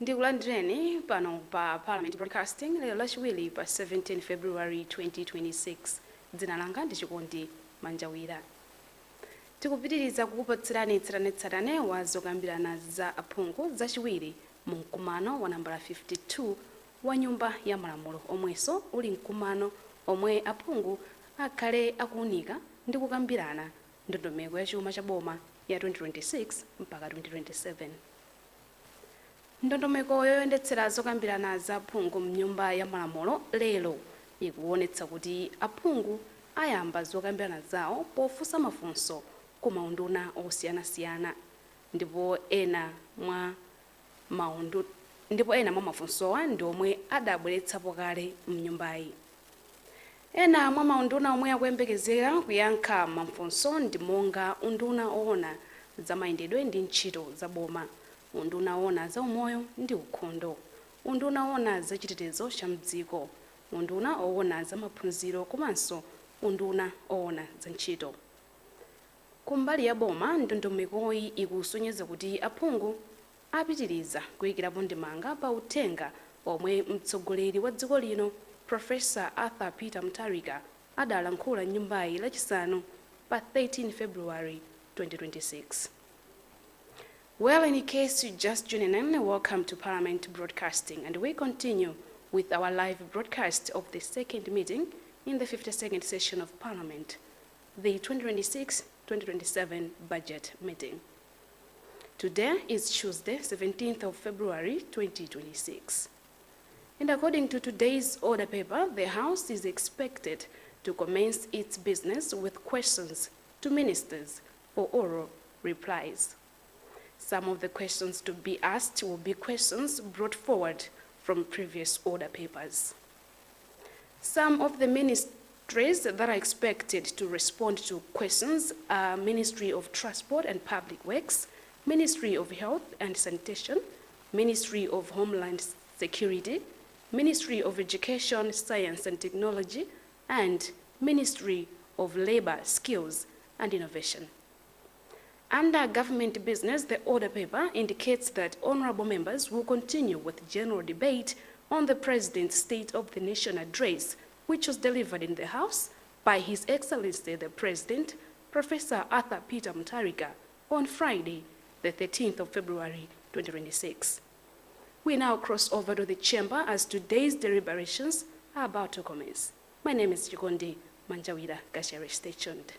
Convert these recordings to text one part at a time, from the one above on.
Ndikulandireni pano pa Parliament Broadcasting lero lachiwiri pa 17 February 2026. Dzina langa ndi Chikondi Manjawira. Tikupitiriza kukupatsirani tsatanetsatane wa zokambirana za aphungu zachiwiri mu mkumano wa nambala 52 wa Nyumba ya Malamulo, omwenso uli mkumano omwe aphungu akhale akuunika ndi kukambirana ndondomeko ya chuma cha boma ya 2026 mpaka 2027. Ndondomeko yoyendetsera zokambirana za aphungu mnyumba ya malamulo lero ikuonetsa kuti aphungu ayamba zokambirana zawo pofunsa mafunso ku maunduna osiyanasiyana, ndipo ena mwa mafunsowa ndi omwe adabweretsapo kale mnyumbayi. Ena mwa maunduna omwe akuyembekezera kuyankha mafunso ndi monga unduna oona za mayendedwe ndi ntchito za boma, unduna oona za umoyo ndi ukhondo, unduna oona za chitetezo cha mdziko, unduna oona za maphunziro komanso unduna oona za ntchito. Kumbali ya boma, ndondomekoyi ikusonyeza kuti aphungu apitiriza kuyikirapo ndemanga pa uthenga omwe mtsogoleri wa dziko lino Professor Arthur Peter Mutharika adalankhula nyumbayi lachisanu pa 13 February 2026. Well, in case you just joining in, welcome to Parliament Broadcasting, and we continue with our live broadcast of the second meeting in the 52nd session of Parliament, the 2026-2027 budget meeting. Today is Tuesday, 17th of February 2026. And according to today's order paper, the House is expected to commence its business with questions to ministers for oral replies. Some of the questions to be asked will be questions brought forward from previous order papers. Some of the ministries that are expected to respond to questions are Ministry of Transport and Public Works, Ministry of Health and Sanitation, Ministry of Homeland Security, Ministry of Education, Science and Technology, and Ministry of Labor, Skills and Innovation. Under government business, the order paper indicates that honorable members will continue with general debate on the President's State of the Nation address, which was delivered in the House by His Excellency the President, Professor Arthur Peter Mutharika, on Friday, the 13th of February 2026. We now cross over to the chamber as today's deliberations are about to commence. My name is Chikondi Manjawira. Stay tuned.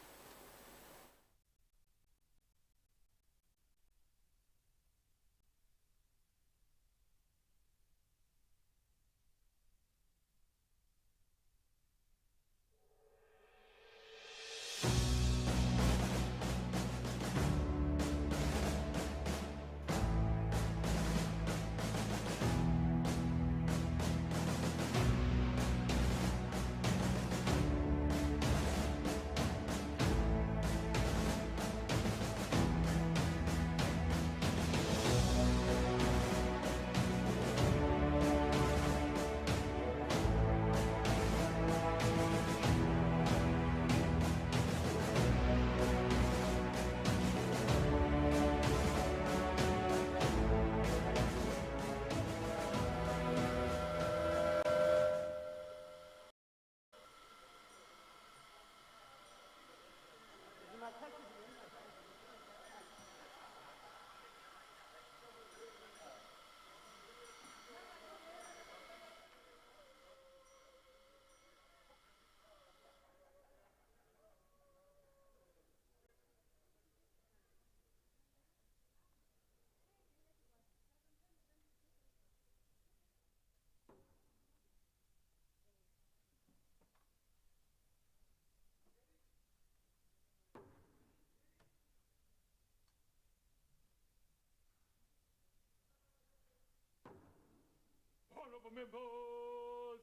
Honorable members,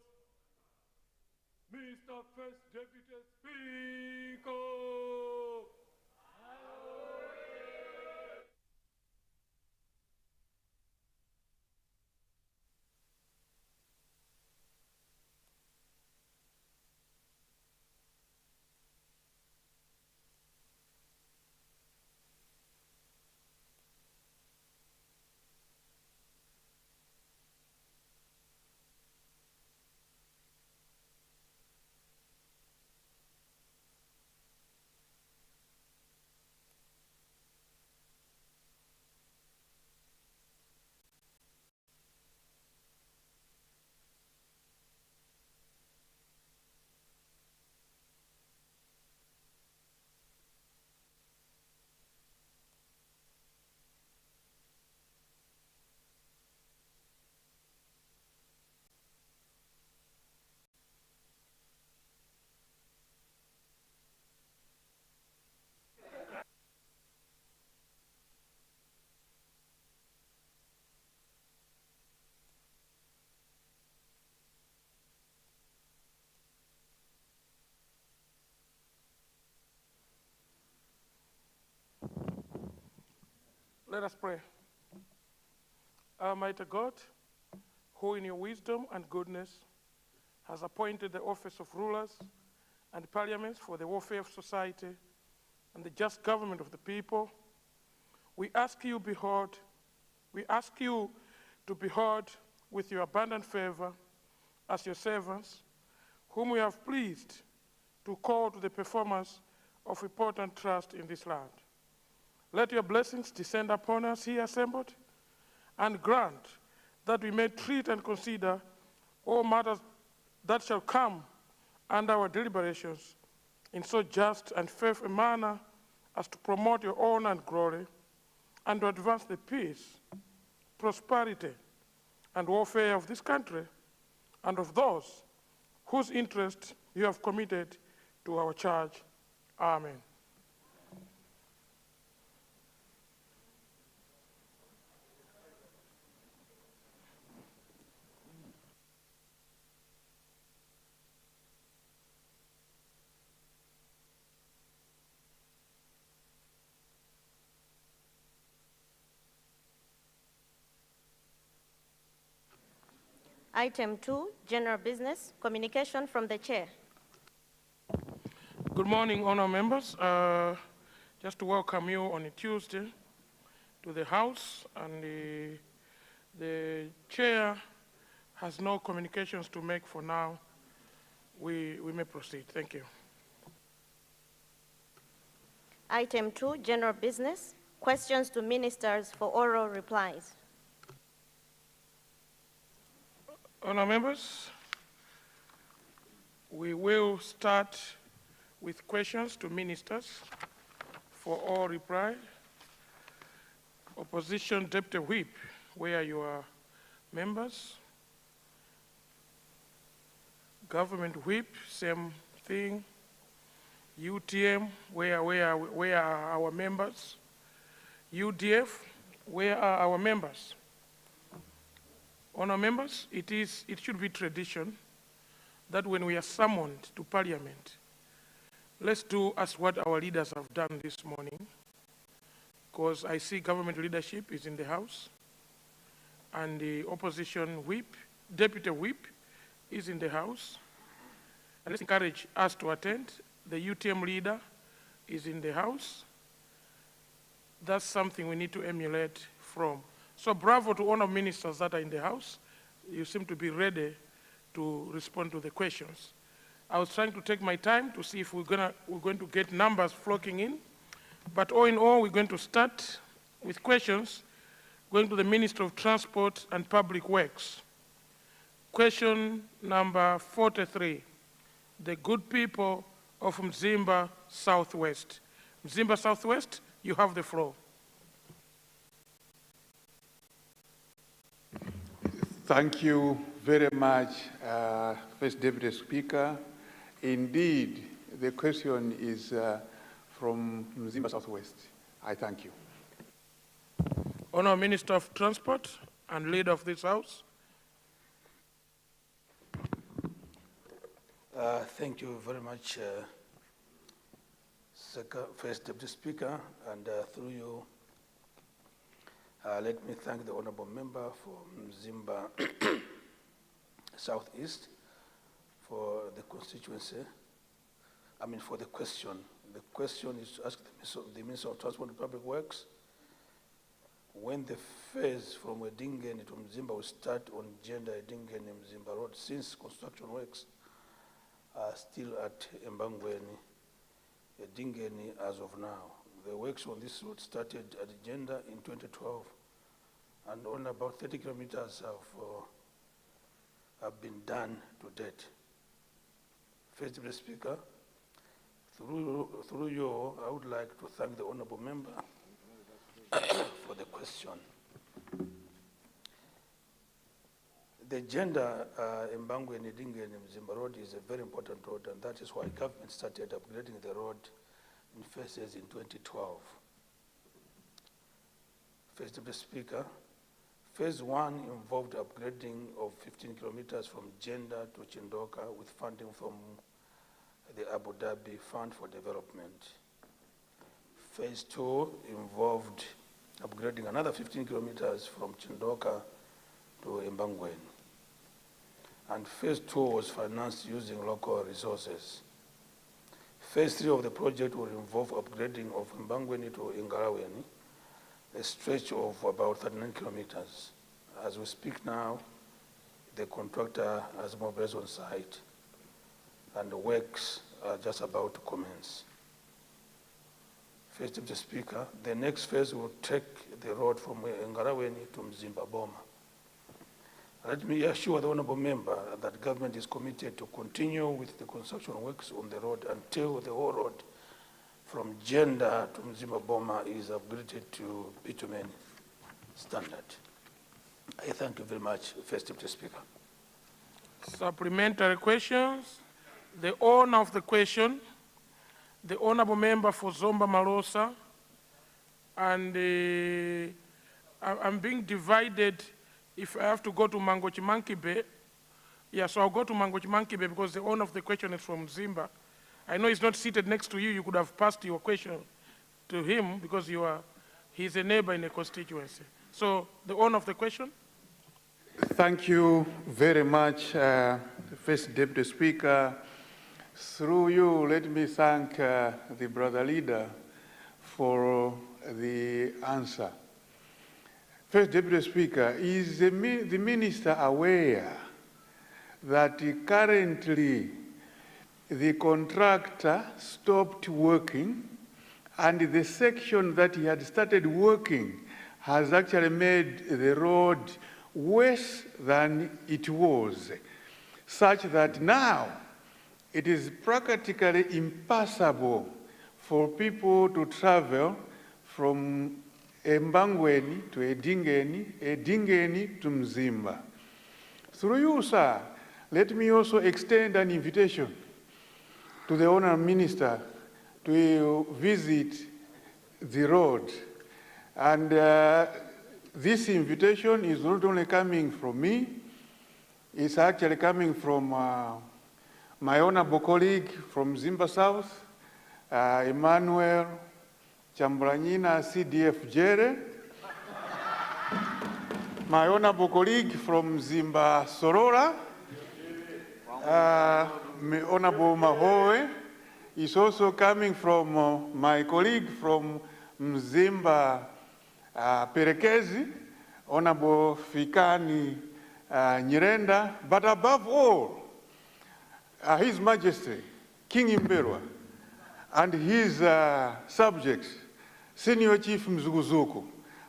Mr. First Deputy Speaker. Let us pray. Almighty God, who in your wisdom and goodness has appointed the office of rulers and parliaments for the welfare of society and the just government of the people, we ask you to behold with your abundant favor as your servants, whom we have pleased to call to the performance of important trust in this land. Let your blessings descend upon us here assembled, and grant that we may treat and consider all matters that shall come under our deliberations in so just and fair a manner as to promote your honor and glory, and to advance the peace, prosperity, and welfare of this country and of those whose interest you have committed to our charge. Amen. Item 2, general business, communication from the chair. Good morning, honor members. Just to welcome you on a Tuesday to the House, and the chair has no communications to make for now. We may proceed. Thank you. Item 2, general business, questions to ministers for oral replies. Honor members, we will start with questions to ministers for all reply. Opposition Deputy Whip, where are your members? Government Whip, same thing. UTM, where are our members? UDF, where are our members? Honor members, it should be tradition that when we are summoned to Parliament, let's do as what our leaders have done this morning, because I see government leadership is in the House, and the opposition whip, Deputy Whip, is in the House. And let's encourage us to attend. The UTM leader is in the House. That's something we need to emulate from. So bravo to honor ministers that are in the House. You seem to be ready to respond to the questions. I was trying to take my time to see if we're going to get numbers flocking in. But all in all, we're going to start with questions going to the Minister of Transport and Public Works. Question number 43, the good people of Mzimba Southwest. Mzimba Southwest, you have the floor. Thank you very much, First Deputy Speaker. Indeed, the question is from Mzimba Southwest. I thank you. Honourable Minister of Transport and leader of this House. Thank you very much, First Deputy Speaker, and through you, let me thank the honourable member for Mzimba Southeast for the constituency. For the question. The question is to ask the Minister of Transport and Public Works when the phase from Edingeni to Mzimba will start on Gender Edingeni Mzimba Road, since construction works are still at Mbangweni Edingeni as of now. The works on this road started at Gender in 2012, and only about 30 kilometers have been done to date. First Deputy Speaker, through you, I would like to thank the honourable member for the question. The Gender Mbangweni Edingeni Mzimba Road is a very important road, and that is why government started upgrading the road in phases in 2012. First Deputy Speaker, phase 1 involved upgrading of 15 kilometers from Gender to Chindoka with funding from the Abu Dhabi Fund for Development. Phase 2 involved upgrading another 15 kilometers from Chindoka to Mbangweni. And phase 2 was financed using local resources. Phase 3 of the project will involve upgrading of Mbangweni to Ngalaweni, a stretch of about 39 kilometers. As we speak now, the contractor has mobilized on site and the works are just about to commence. First Deputy Speaker, the next phase will take the road from Ngalaweni to Mzimba Boma. Let me assure the honorable member that government is committed to continue with the construction works on the road until the whole road from Jenda to Mzimba Boma is upgraded to bitumen standard. I thank you very much, First Deputy Speaker. Supplementary questions. The owner of the question, the honorable member for Zomba Malosa, and I'm being divided if I have to go to Mangochi Mankibe. Yeah, so I'll go to Mangochi Mankibe because the owner of the question is from Zimba. I know he's not seated next to you. You could have passed your question to him because he's a neighbor in a constituency. So the owner of the question. Thank you very much, First Deputy Speaker. Through you, let me thank the brother leader for the answer. First Deputy Speaker, is the minister aware that currently the contractor stopped working and the section that he had started working has actually made the road worse than it was, such that now it is practically impossible for people to travel from Mbangweni to Edingeni to Mzimba. Through you, sir, let me also extend an invitation to the Honourable Minister to visit the road. And this invitation is not only coming from me, it's actually coming from my honorable colleague from Zimba South, Emmanuel Chambranyina CDF Jere, my honorable colleague from Zimba Sorora, Honorable Mahoe, is also coming from my colleague from Mzimba Perekezi, Honorable Fikani Nyirenda, but above all, His Majesty, King Imberwa, and his subjects, Senior Chief Mzuguzuku,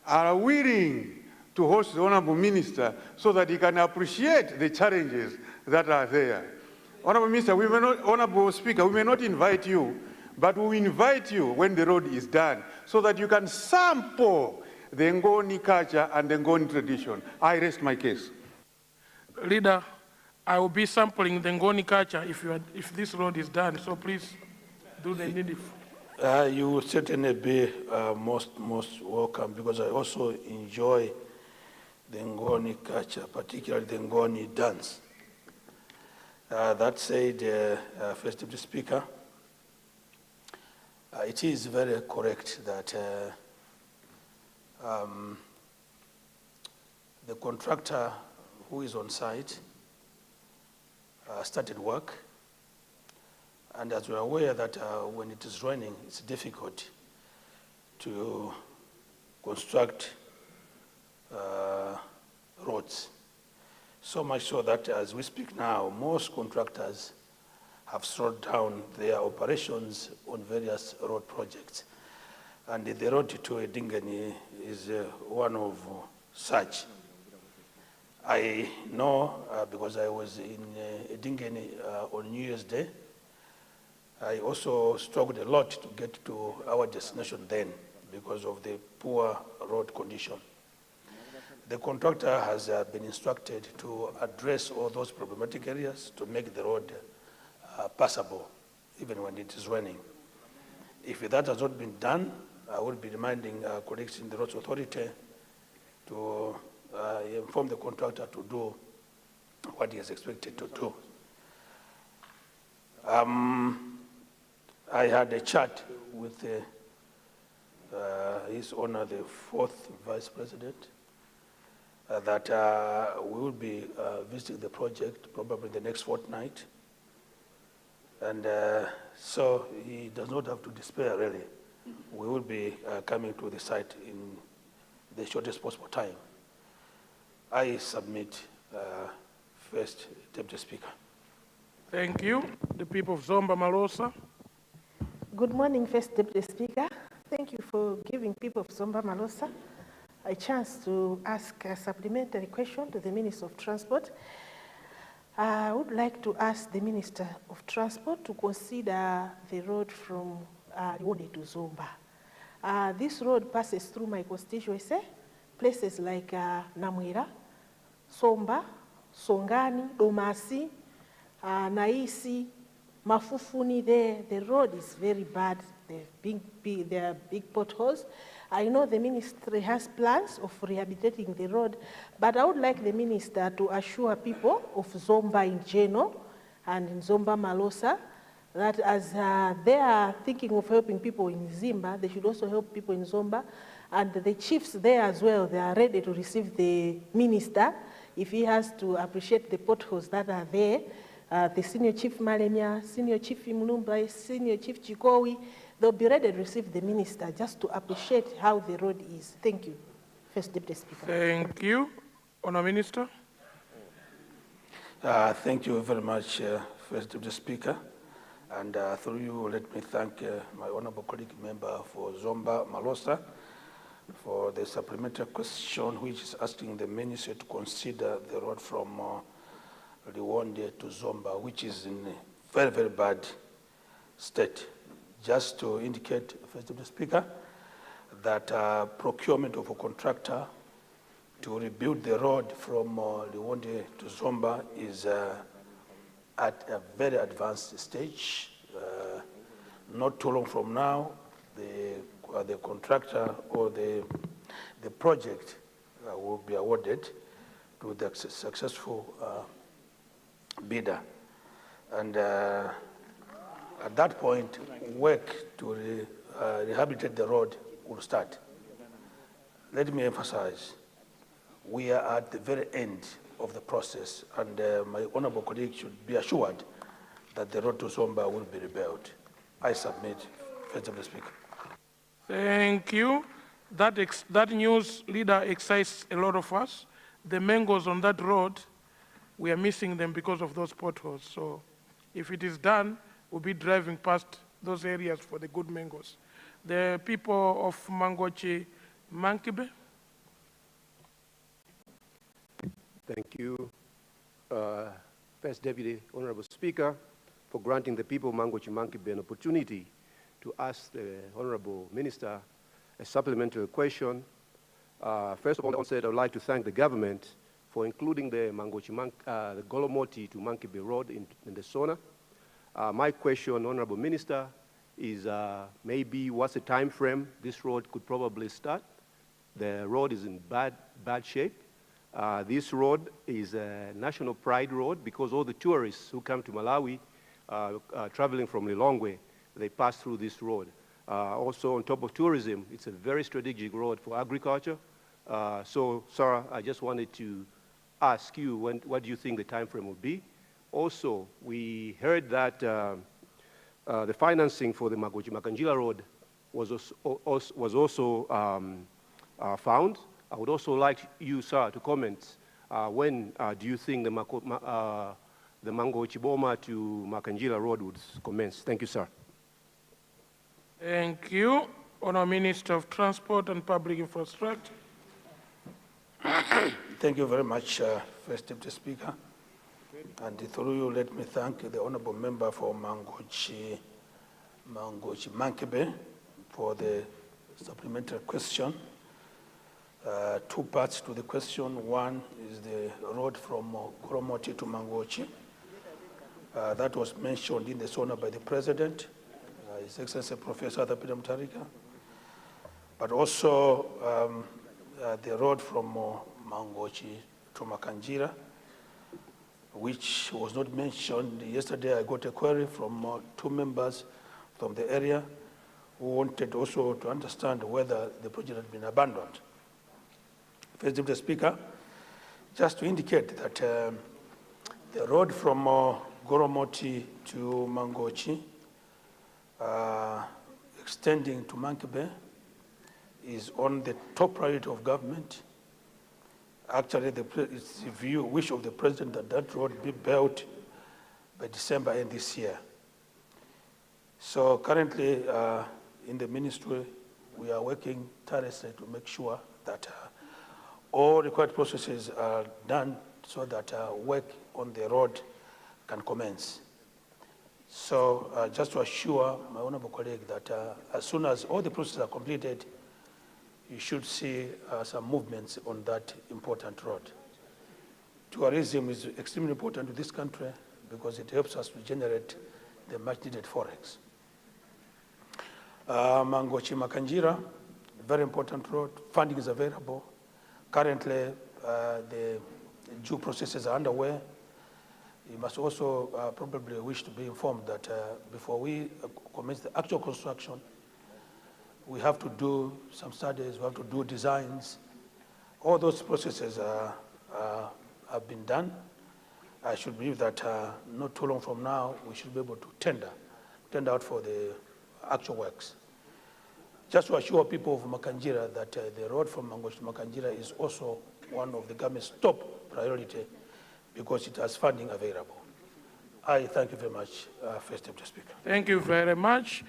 are willing to host the Honorable Minister so that he can appreciate the challenges that are there. Honorable Minister, Honorable Speaker, we may not invite you, but we invite you when the road is done so that you can sample the Ngoni culture and the Ngoni tradition. I rest my case. Leader, I will be sampling the Ngoni culture if this road is done, so please do the needful. You will certainly be most welcome because I also enjoy the Ngoni culture, particularly the Ngoni dance. That said, First Deputy Speaker, it is very correct that the contractor who is on site started work, and as we are aware that when it is raining, it's difficult to construct roads. So much so that as we speak now, most contractors have slowed down their operations on various road projects. And the road to Edingeni is one of such. I know because I was in Edingeni on New Year's Day. I also struggled a lot to get to our destination then because of the poor road condition. The contractor has been instructed to address all those problematic areas to make the road passable, even when it is raining. If that has not been done, I will be reminding colleagues in the Roads Authority to inform the contractor to do what he is expected to do. I had a chat with His Honor the fourth Vice President, that we will be visiting the project probably the next fortnight. And so he does not have to despair, really. We will be coming to the site in the shortest possible time. I submit first, Deputy Speaker. Thank you. The people of Zomba Malosa. Good morning, First Deputy Speaker. Thank you for giving people of Zomba Malosa a chance to ask a supplementary question to the Minister of Transport. I would like to ask the Minister of Transport to consider the road from Liwonde to Zomba. This road passes through my constituency, places like Namwera, Somba, Songani, Domasi, Naisi, Mafufuni there. The road is very bad. There are big potholes. I know the ministry has plans of rehabilitating the road, but I would like the minister to assure people of Zomba in general and in Zomba Malosa that as they are thinking of helping people in Zimba, they should also help people in Zomba. And the chiefs there as well, they are ready to receive the minister if he has to appreciate the potholes that are there. The Senior Chief Malemia, Senior Chief Imlumba, Senior Chief Chikowi, they'll be ready to receive the minister just to appreciate how the road is. Thank you, First Deputy Speaker. Thank you. Honour Minister. Thank you very much, First Deputy Speaker. And through you, let me thank my honorable colleague member for Zomba Malosa for the supplementary question, which is asking the minister to consider the road from Liwonde to Zomba, which is in a very, very bad state. Just to indicate, First Deputy Speaker, that procurement of a contractor to rebuild the road from Liwonde to Zomba is at a very advanced stage. Not too long from now, the contractor or the project will be awarded to the successful bidder. And at that point, work to rehabilitate the road will start. Let me emphasize, we are at the very end of the process, and my honorable colleague should be assured that the road to Zomba will be rebuilt. I submit, First Deputy Speaker. Thank you. That news, leader, excites a lot of us. The mangoes on that road, we are missing them because of those potholes. So if it is done, we'll be driving past those areas for the good mangoes. The people of Mangochi, Mankibe. Thank you, First Deputy Honorable Speaker, for granting the people of Mangochi Mankibe an opportunity to ask the Honorable Minister a supplementary question. First of all, I would like to thank the government for including the the Golomoti to Mankibe Road in the SONA. My question, Honorable Minister, is maybe what's the time frame this road could probably start? The road is in bad shape. This road is a national pride road because all the tourists who come to Malawi traveling from Lilongwe, they pass through this road. Also, on top of tourism, it's a very strategic road for agriculture. So, Sarah, I just wanted to ask you, what do you think the time frame will be? Also, we heard that the financing for the Makanjila Road was also found. I would also like you, sir, to comment when do you think the Mango Chiboma to Makanjila Road would commence? Thank you, sir. Thank you. Honour Minister of Transport and Public Infrastructure. Thank you very much, First Deputy Speaker. And through you, let me thank the honorable member for Mangochi Mankibe for the supplementary question. Two parts to the question. One is the road from Golomoti to Mangochi. That was mentioned in the SONA by the President, His Excellency Professor Adapida Mutharika. But also the road from Mangochi to Makanjira, which was not mentioned. Yesterday I got a query from two members from the area who wanted also to understand whether the project had been abandoned. First Deputy Speaker, just to indicate that the road from Goromoti to Mangochi, extending to Monkey Bay, is on the top priority of government. Actually, it's the wish of the President that that road be built by December end this year. So currently, in the ministry, we are working tirelessly to make sure that all required processes are done so that work on the road can commence. So just to assure my honorable colleague that as soon as all the processes are completed, you should see some movements on that important road. Tourism is extremely important to this country because it helps us to generate the much needed forex. Mangochi Makanjira, very important road, funding is available. Currently, the due processes are underway. You must also probably wish to be informed that before we commence the actual construction, we have to do some studies, we have to do designs. All those processes have been done. I should believe that not too long from now, we should be able to tender out for the actual works. Just to assure people of Makanjira that the road from Mangochi to Makanjira is also one of the government's top priority because it has funding available. I thank you very much, First Deputy Speaker. Thank you very much.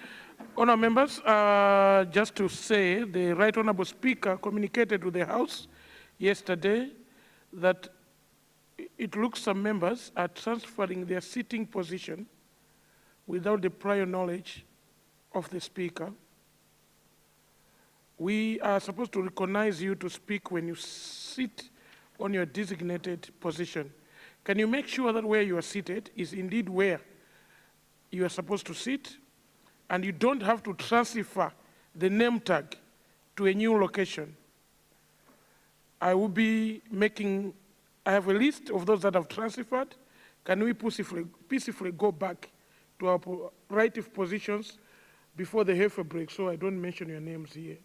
Honourable members, just to say, the Right Honourable Speaker communicated to the House yesterday that it looks some members are transferring their sitting position without the prior knowledge of the Speaker. We are supposed to recognize you to speak when you sit on your designated position. Can you make sure that where you are seated is indeed where you are supposed to sit, and you don't have to transfer the name tag to a new location? I will be making, I have a list of those that have transferred. Can we peacefully go back to our relative positions before the heifer break, so I don't mention your names here?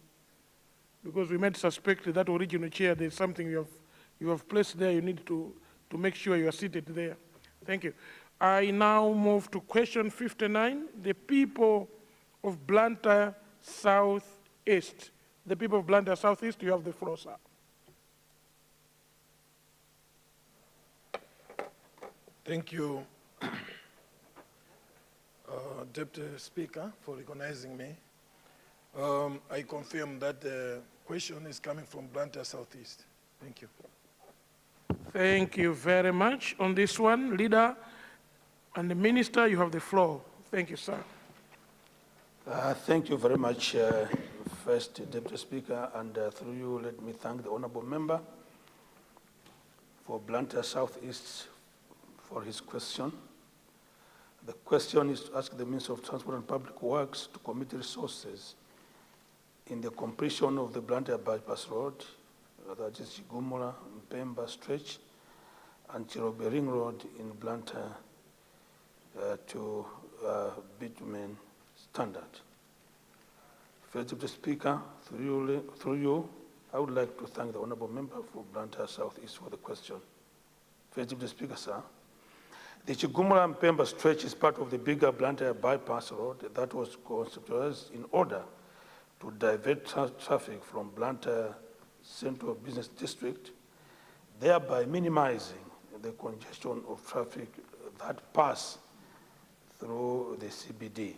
Because we might suspect that original chair, there's something you have placed there, you need to make sure you are seated there. Thank you. I now move to question 59, the people of Blantyre Southeast. The people of Blantyre Southeast, you have the floor, sir. Thank you, Deputy Speaker, for recognizing me. I confirm that the question is coming from Blantyre Southeast. Thank you. Thank you very much. On this one, Leader and the Minister, you have the floor. Thank you, sir. Thank you very much, First Deputy Speaker, and through you, let me thank the honourable member for Blantyre Southeast for his question. The question is to ask the Minister of Transport and Public Works to commit resources in the completion of the Blantyre Bypass Road, that is Chigumula, Mpemba stretch, and Chirobe Ring Road in Blantyre to bitumen standard. First Deputy Speaker, through you, I would like to thank the honourable member for Blantyre Southeast for the question. First Deputy Speaker, sir, the Chigumula Mpemba stretch is part of the bigger Blantyre Bypass Road that was conceptualized in order to divert traffic from Blantyre Central Business District, thereby minimizing the congestion of traffic that pass through the CBD.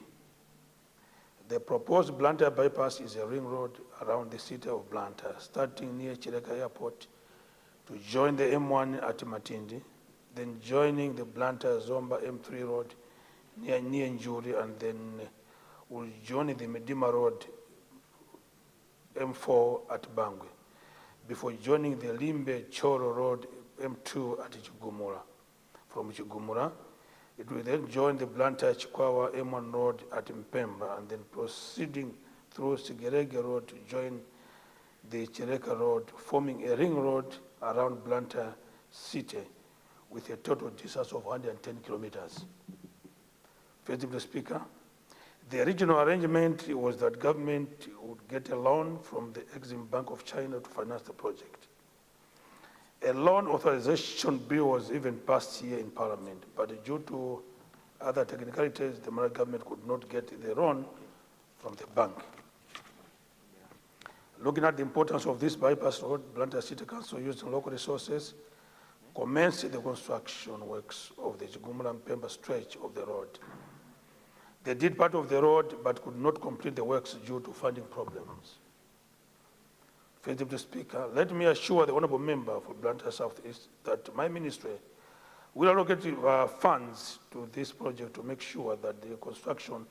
The proposed Blantyre bypass is a ring road around the city of Blantyre, starting near Chireka Airport to join the M1 at Matindi, then joining the Blantyre Zomba M3 road near Njuri, and then will join the Medima road M4 at Bangwe, before joining the Limbe Choro road M2 at Chigumura. From Chigumura, it will then join the Blantyre Chikwawa M1 road at Mpemba, and then proceeding through Sigerege road to join the Chireka road, forming a ring road around Blantyre city with a total distance of 110 kilometers. First Deputy Speaker, The original arrangement was that government would get a loan from the Exim Bank of China to finance the project. A loan authorization bill was even passed here in Parliament, but due to other technicalities, the Malawi government could not get the loan from the bank. Looking at the importance of this bypass road, Blantyre City Council, using local resources, commenced the construction works of the Chigumula-Mpemba stretch of the road. They did part of the road, but could not complete the works due to funding problems. First Deputy Speaker, let me assure the honourable member for Blantyre South East that my ministry will allocate funds to this project to make sure that the construction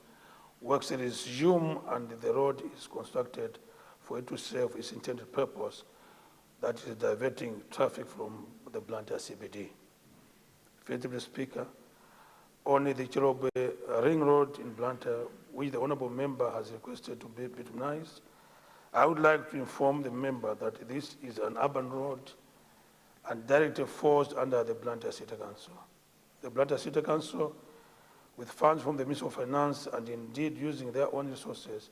works resume and the road is constructed for it to serve its intended purpose, that is diverting traffic from the Blantyre CBD. First Deputy Speaker, only the Chirobe Ring Road in Blantyre, which the honourable member has requested to be bituminized, I would like to inform the member that this is an urban road and directly falls under the Blantyre City Council. The Blantyre City Council, with funds from the Ministry of Finance and indeed using their own resources,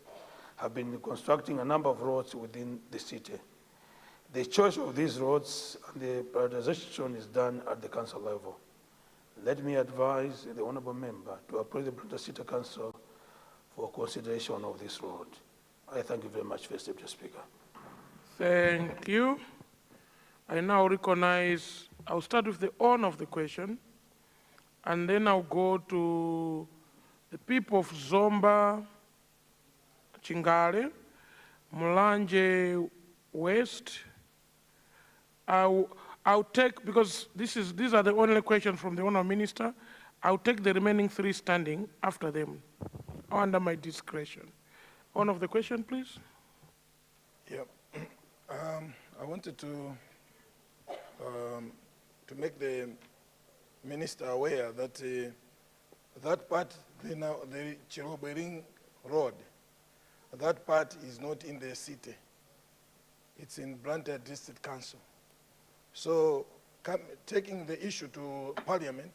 have been constructing a number of roads within the city. The choice of these roads and the prioritization is done at the council level. Let me advise the honourable member to approach the Blantyre City Council for consideration of this road. I thank you very much, First Deputy Speaker. Thank you. I now recognize, I'll start with the owner of the question, and then I'll go to the people of Zomba, Chingale, Mulanje West. I'll take, because these are the only questions from the Honourable Minister, I'll take the remaining three standing after them, under my discretion. One of the question, please. Yeah, I wanted to make the minister aware that that part, the Chirobe Ring Road, that part is not in the city. It's in Blantyre District Council. So taking the issue to Parliament,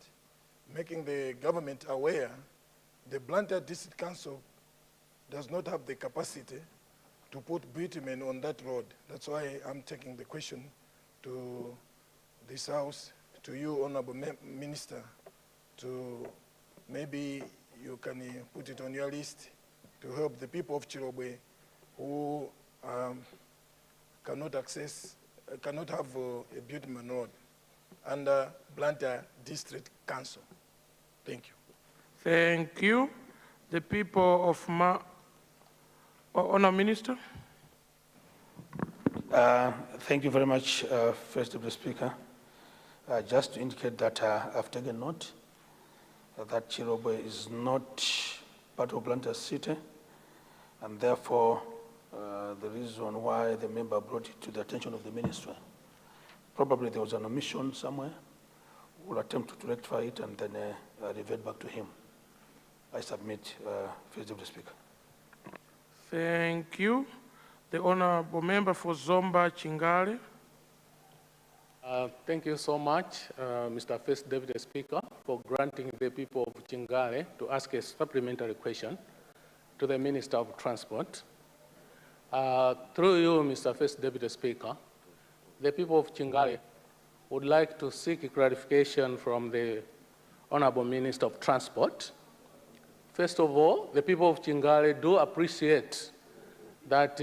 making the government aware, the Blantyre District Council does not have the capacity to put bitumen on that road. That's why I'm taking the question to this House, to you, Honourable Minister, to maybe you can put it on your list to help the people of Chirobe who cannot have a bitumen road under Blantyre District Council. Thank you. Thank you. The people of Honourable Minister. Thank you very much, First Deputy Speaker. Just to indicate that I've taken note that Chirobe is not part of Blantyre City, and therefore the reason why the member brought it to the attention of the ministry, probably there was an omission somewhere. We'll attempt to rectify it and then revert back to him. I submit, First Deputy Speaker. Thank you. The Honourable Member for Zomba Chingale. Thank you so much, Mr. First Deputy Speaker, for granting the people of Chingale to ask a supplementary question to the Minister of Transport. Through you, Mr. First Deputy Speaker, the people of Chingale would like to seek clarification from the Honourable Minister of Transport. First of all, the people of Chingale do appreciate that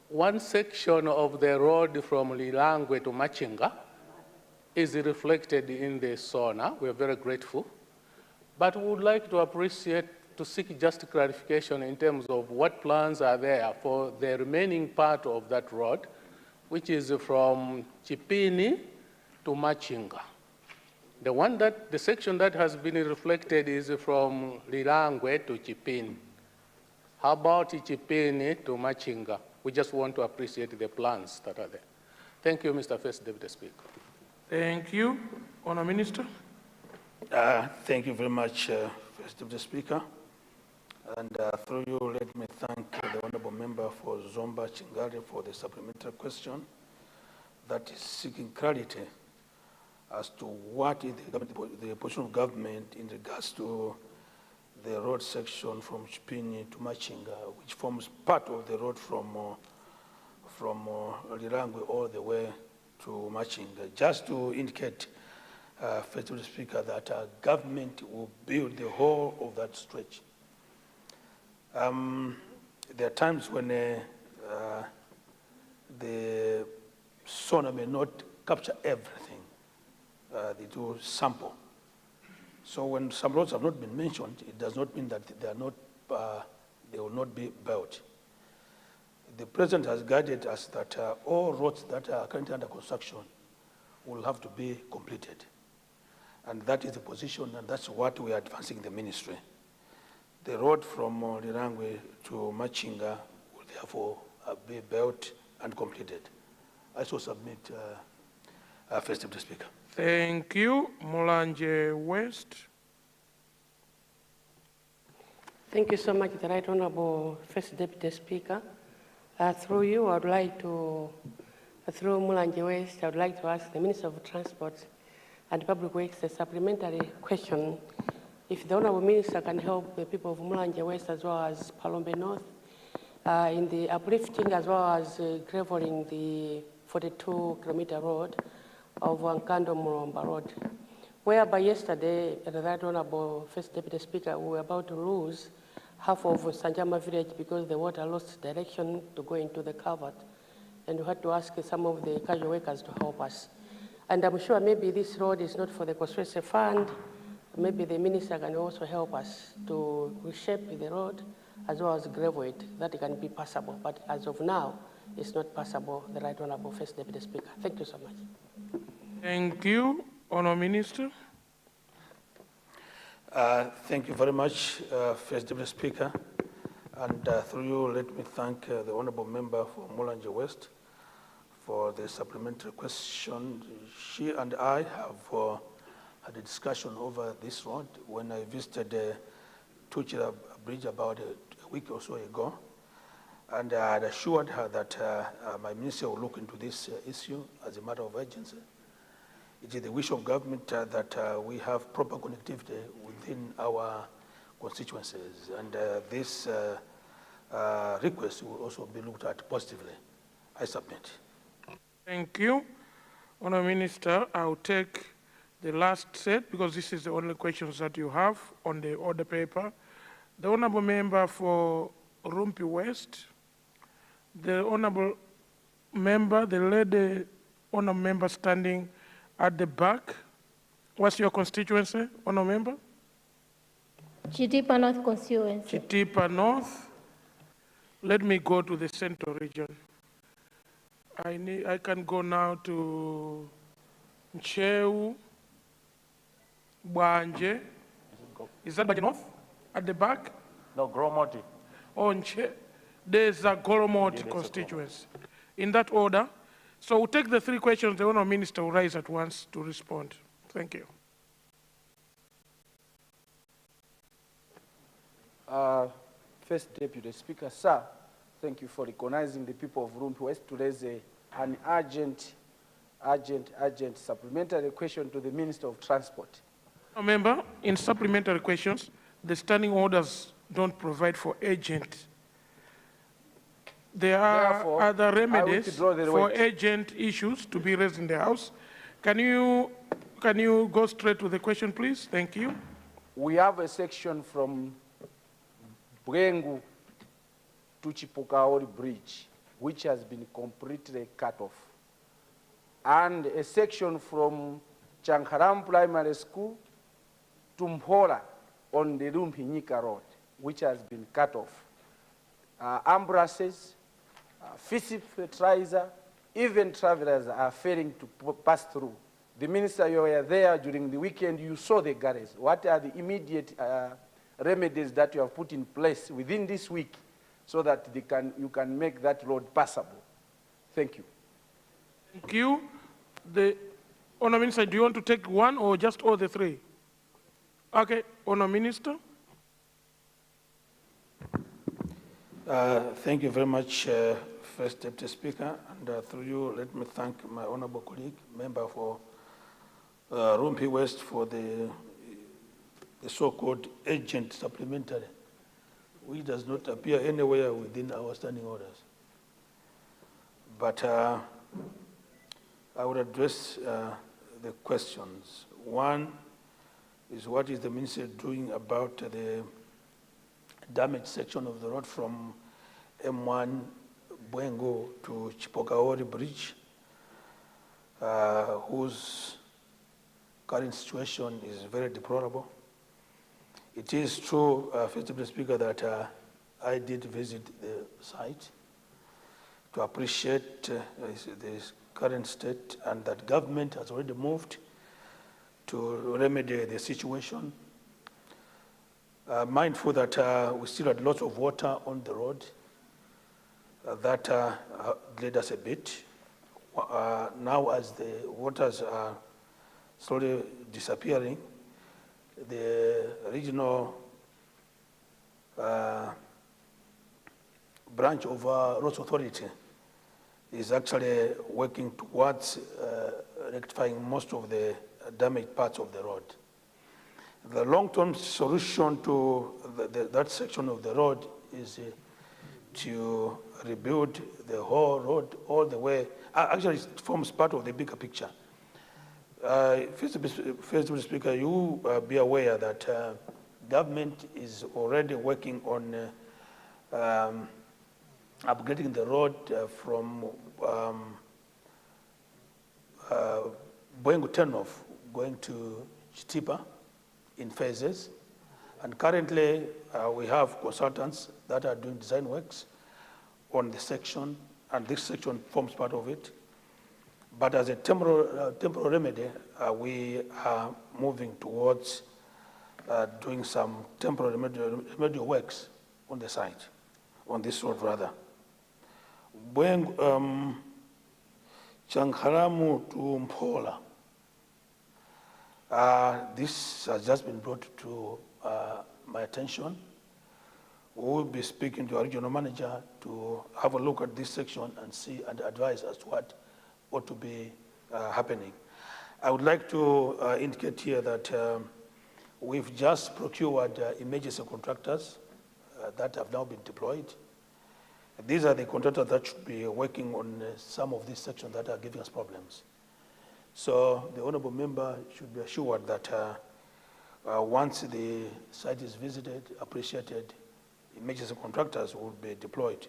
one section of the road from Lilangwe to Machinga is reflected in the SONA. We are very grateful. But we would like to appreciate, to seek just clarification in terms of what plans are there for the remaining part of that road, which is from Chipini to Machinga. The section that has been reflected is from Lilangwe to Chipini. How about Chipini to Machinga? We just want to appreciate the plans that are there. Thank you, Mr. First Deputy Speaker. Thank you. Honourable Minister. Thank you very much, First Deputy Speaker. And through you, let me thank the Honourable Member for Zomba Chingale for the supplementary question that is seeking clarity as to what is the position of government in regards to the road section from Chipini to Machinga, which forms part of the road from Lirangwe all the way to Machinga. Just to indicate, Mr. Speaker, that our government will build the whole of that stretch. There are times when the sonar may not capture everything. They do sample. So when some roads have not been mentioned, it does not mean that they are not, they will not be built. The President has guided us that all roads that are currently under construction will have to be completed. And that is the position, and that's what we are advancing in the ministry. The road from Lirangwe to Machinga will therefore be built and completed. I shall submit, First Deputy Speaker. Thank you. Mulanje West. Thank you so much, the Right Honorable First Deputy Speaker. Through you, I would like to, through Mulanje West, I would like to ask the Minister of Transport and Public Works a supplementary question. If the Honorable Minister can help the people of Mulanje West as well as Palombe North in the uplifting as well as graveling the 42-kilometer road of Nkando Mulomba Road, whereby yesterday, the Right Honorable First Deputy Speaker, we were about to lose half of Sanjama village because the water lost direction to go into the culvert, and we had to ask some of the casual workers to help us. And I'm sure maybe this road is not for the constituency fund. Maybe the minister can also help us to reshape the road as well as gravel it, that it can be passable. But as of now, it's not passable, the Right Honorable First Deputy Speaker. Thank you so much. Thank you. Honourable Minister. Thank you very much, First Deputy Speaker. And through you, let me thank the Honourable Member for Mulanje West for the supplementary question. She and I have had a discussion over this road when I visited Tuchira Bridge about a week or so ago. And I had assured her that my minister will look into this issue as a matter of urgency. It is the wish of government that we have proper connectivity within our constituencies. And this request will also be looked at positively. I submit. Thank you. Honourable Minister, I'll take the last set because this is the only questions that you have on the order paper. The Honourable Member for Rumpi West, the Honourable Member, the lady Honourable Member standing at the back. What's your constituency, Honourable Member? Chitipa North constituency. Chitipa North. Let me go to the Central region. I can go now to Ncheu, Bwanje. Is that Bwanje North at the back? No, Gromoti. Oh, Nche. There's a Goromoti constituency. In that order. So we'll take the three questions. The Honourable Minister will rise at once to respond. Thank you. First Deputy Speaker, sir, thank you for recognizing the people of Rumpi West to raise an urgent supplementary question to the Minister of Transport. Member, in supplementary questions, the standing orders don't provide for urgent. There are Therefore, other remedies for weight. urgent issues to be raised in the House. Can you go straight to the question, please? Thank you. We have a section from Bwengu to Chipokaori Bridge, which has been completely cut off. And a section from Chankaram Primary School to Mhola on the Rumpinyika Road, which has been cut off. Ambulances, physical fertilizer, even travelers are failing to pass through. The minister, you were there during the weekend, you saw the garage. What are the immediate remedies that you have put in place within this week so that you can make that road passable? Thank you. Thank you. The Honourable Minister, do you want to take one or just all the three? Okay, Honourable Minister. Thank you very much, First Deputy Speaker. And through you, let me thank my honourable colleague, member for Rumpi West, for the the so-called agent supplementary, which does not appear anywhere within our standing orders. But I would address the questions. One is, what is the minister doing about the damaged section of the road from M1 Bwengo to Chipokaori Bridge, whose current situation is very deplorable? It is true, First Deputy Speaker, that I did visit the site to appreciate this current state, and that government has already moved to remedy the situation. Mindful that we still had lots of water on the road, that delayed us a bit. Now, as the waters are slowly disappearing, the regional branch of Roads Authority is actually working towards rectifying most of the damaged parts of the road. The long-term solution to that section of the road is to rebuild the whole road all the way. Actually, it forms part of the bigger picture. First Speaker, you be aware that government is already working on upgrading the road from Bwengu turnoff going to Chitipa in phases. And currently, we have consultants that are doing design works on the section, and this section forms part of it. But as a temporary remedy, we are moving towards doing some temporary remedial works on the site, on this road rather. Changharamu to Mpola. This has just been brought to my attention. We will be speaking to our regional manager to have a look at this section and see and advise as to what ought to be happening. I would like to indicate here that we've just procured emergency contractors that have now been deployed. These are the contractors that should be working on some of these sections that are giving us problems. So the honorable member should be assured that once the site is visited, appreciated, emergency contractors will be deployed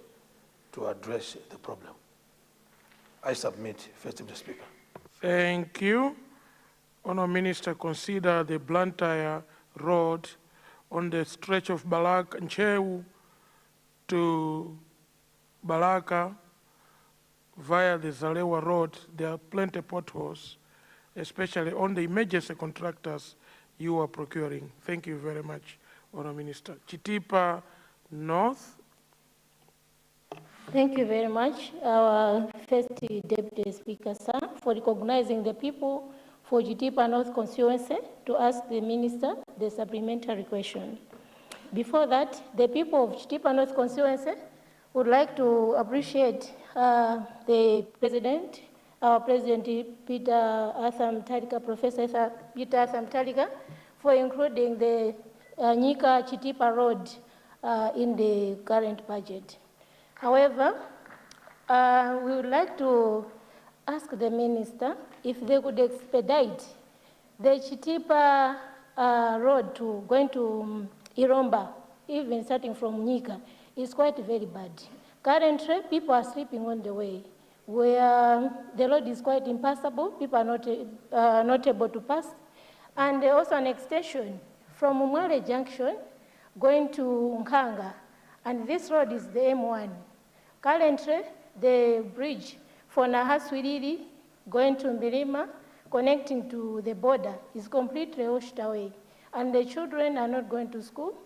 to address the problem. I submit, First Deputy Speaker. Thank you. Honourable Minister, consider the Blantyre Road on the stretch of Balaka Nchewu to Balaka via the Zalewa Road. There are plenty of potholes, especially on the emergency contractors you are procuring. Thank you very much, Honourable Minister. Chitipa North. Thank you very much, our First Deputy Speaker, sir, for recognizing the people for Chitipa North constituency to ask the Minister the supplementary question. Before that, the people of Chitipa North constituency would like to appreciate the President, our President Peter Atham Talika, Professor Peter Atham Talika, for including the Nyika Chitipa Road in the current budget. However, we would like to ask the Minister if they could expedite the Chitipa road to going to Iromba, even starting from Nyika, is quite very bad. Currently, people are sleeping on the way, where the road is quite impassable, people are not able to pass, and also an extension from Umwale Junction going to Nkanga, and this road is the M1. Currently, the bridge for Nahaswiriri going to Mbirima, connecting to the border, is completely washed away, and the children are not going to school.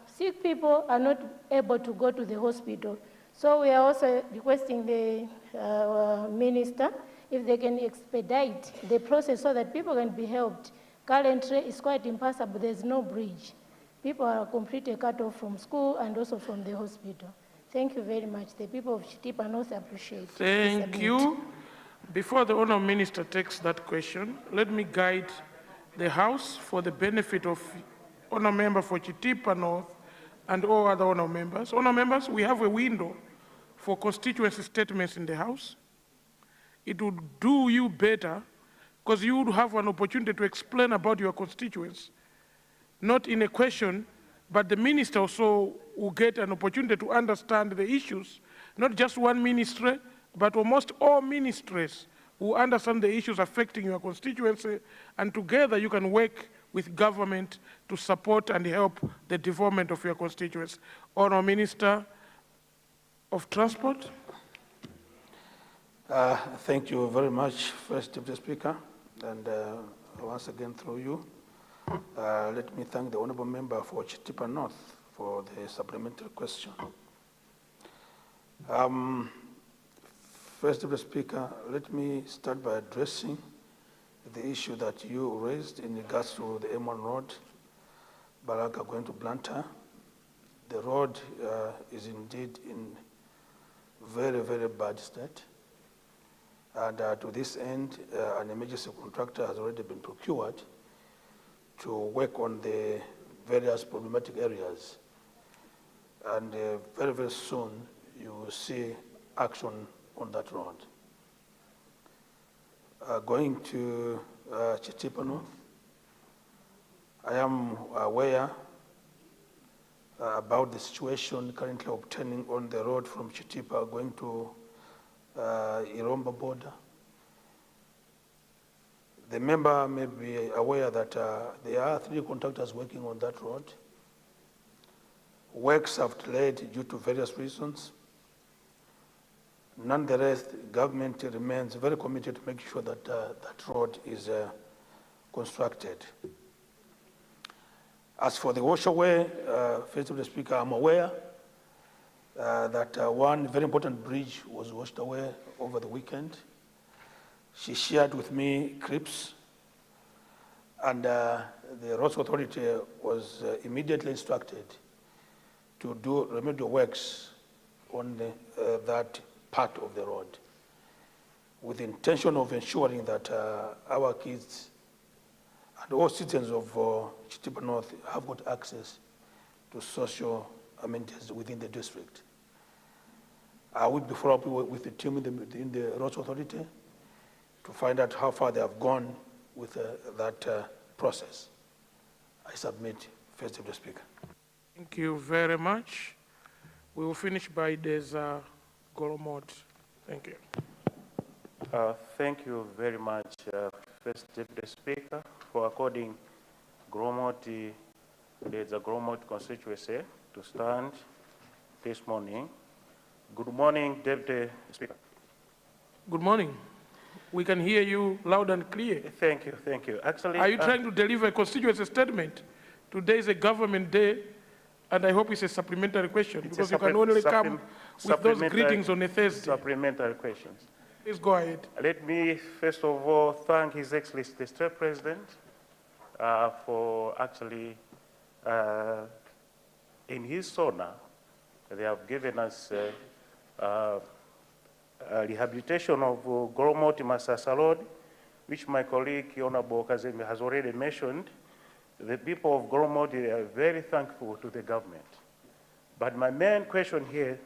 Sick people are not able to go to the hospital. So we are also requesting the Minister if they can expedite the process so that people can be helped. Currently, it's quite impassable. There's no bridge. People are completely cut off from school and also from the hospital. Thank you very much. The people of Chitipa North appreciate. Thank you. Before the Honourable Minister takes that question, let me guide the House for the benefit of Honour Member for Chitipa North and all other Honour Members. Honour Members, we have a window for constituency statements in the House. It would do you better because you would have an opportunity to explain about your constituents, not in a question, but the minister also will get an opportunity to understand the issues, not just one ministry, but almost all ministries who understand the issues affecting your constituency, and together you can work with government to support and help the development of your constituency. Honourable Minister of Transport. Thank you very much, First Deputy Speaker, and once again through you, let me thank the Honourable Member for Chitipa North for the supplementary question. First Deputy Speaker, let me start by addressing the issue that you raised in regards to the M1 road, Baraka going to Blantyre. The road is indeed in very, very bad state. And to this end, an emergency contractor has already been procured to work on the various problematic areas. And very, very soon, you will see action on that road. Going to Chitipa North, I am aware about the situation currently obtaining on the road from Chitipa going to Iromba border. The member may be aware that there are 3 contractors working on that road. Works have delayed due to various reasons. Nonetheless, government remains very committed to make sure that that road is constructed. As for the washaway, First Deputy Speaker, I'm aware that one very important bridge was washed away over the weekend. She shared with me clips, and the Roads Authority was immediately instructed to do remedial works on that part of the road, with the intention of ensuring that our kids and all citizens of Chitipa North have got access to social amenities within the district. I will be following up with the team in the Roads Authority to find out how far they have gone with that process. I submit, First Deputy Speaker. Thank you very much. We will finish by this Goromod. Thank you. Thank you very much, First Deputy Speaker, for according Goromod, there's a Goromod constituency to stand this morning. Good morning, Deputy Speaker. Good morning. We can hear you loud and clear. Thank you, thank you. Actually, are you trying to deliver a constituency statement? Today is a government day, and I hope it's a supplementary question, because you can only come with those greetings on a Thursday. Supplementary questions. Please go ahead. Let me first of all thank His Excellency the State President for actually, in his honor, they have given us rehabilitation of Goromod Masasa Road, which my colleague Honorable Kazemi has already mentioned. The people of Goromod are very thankful to the government. But my main question here,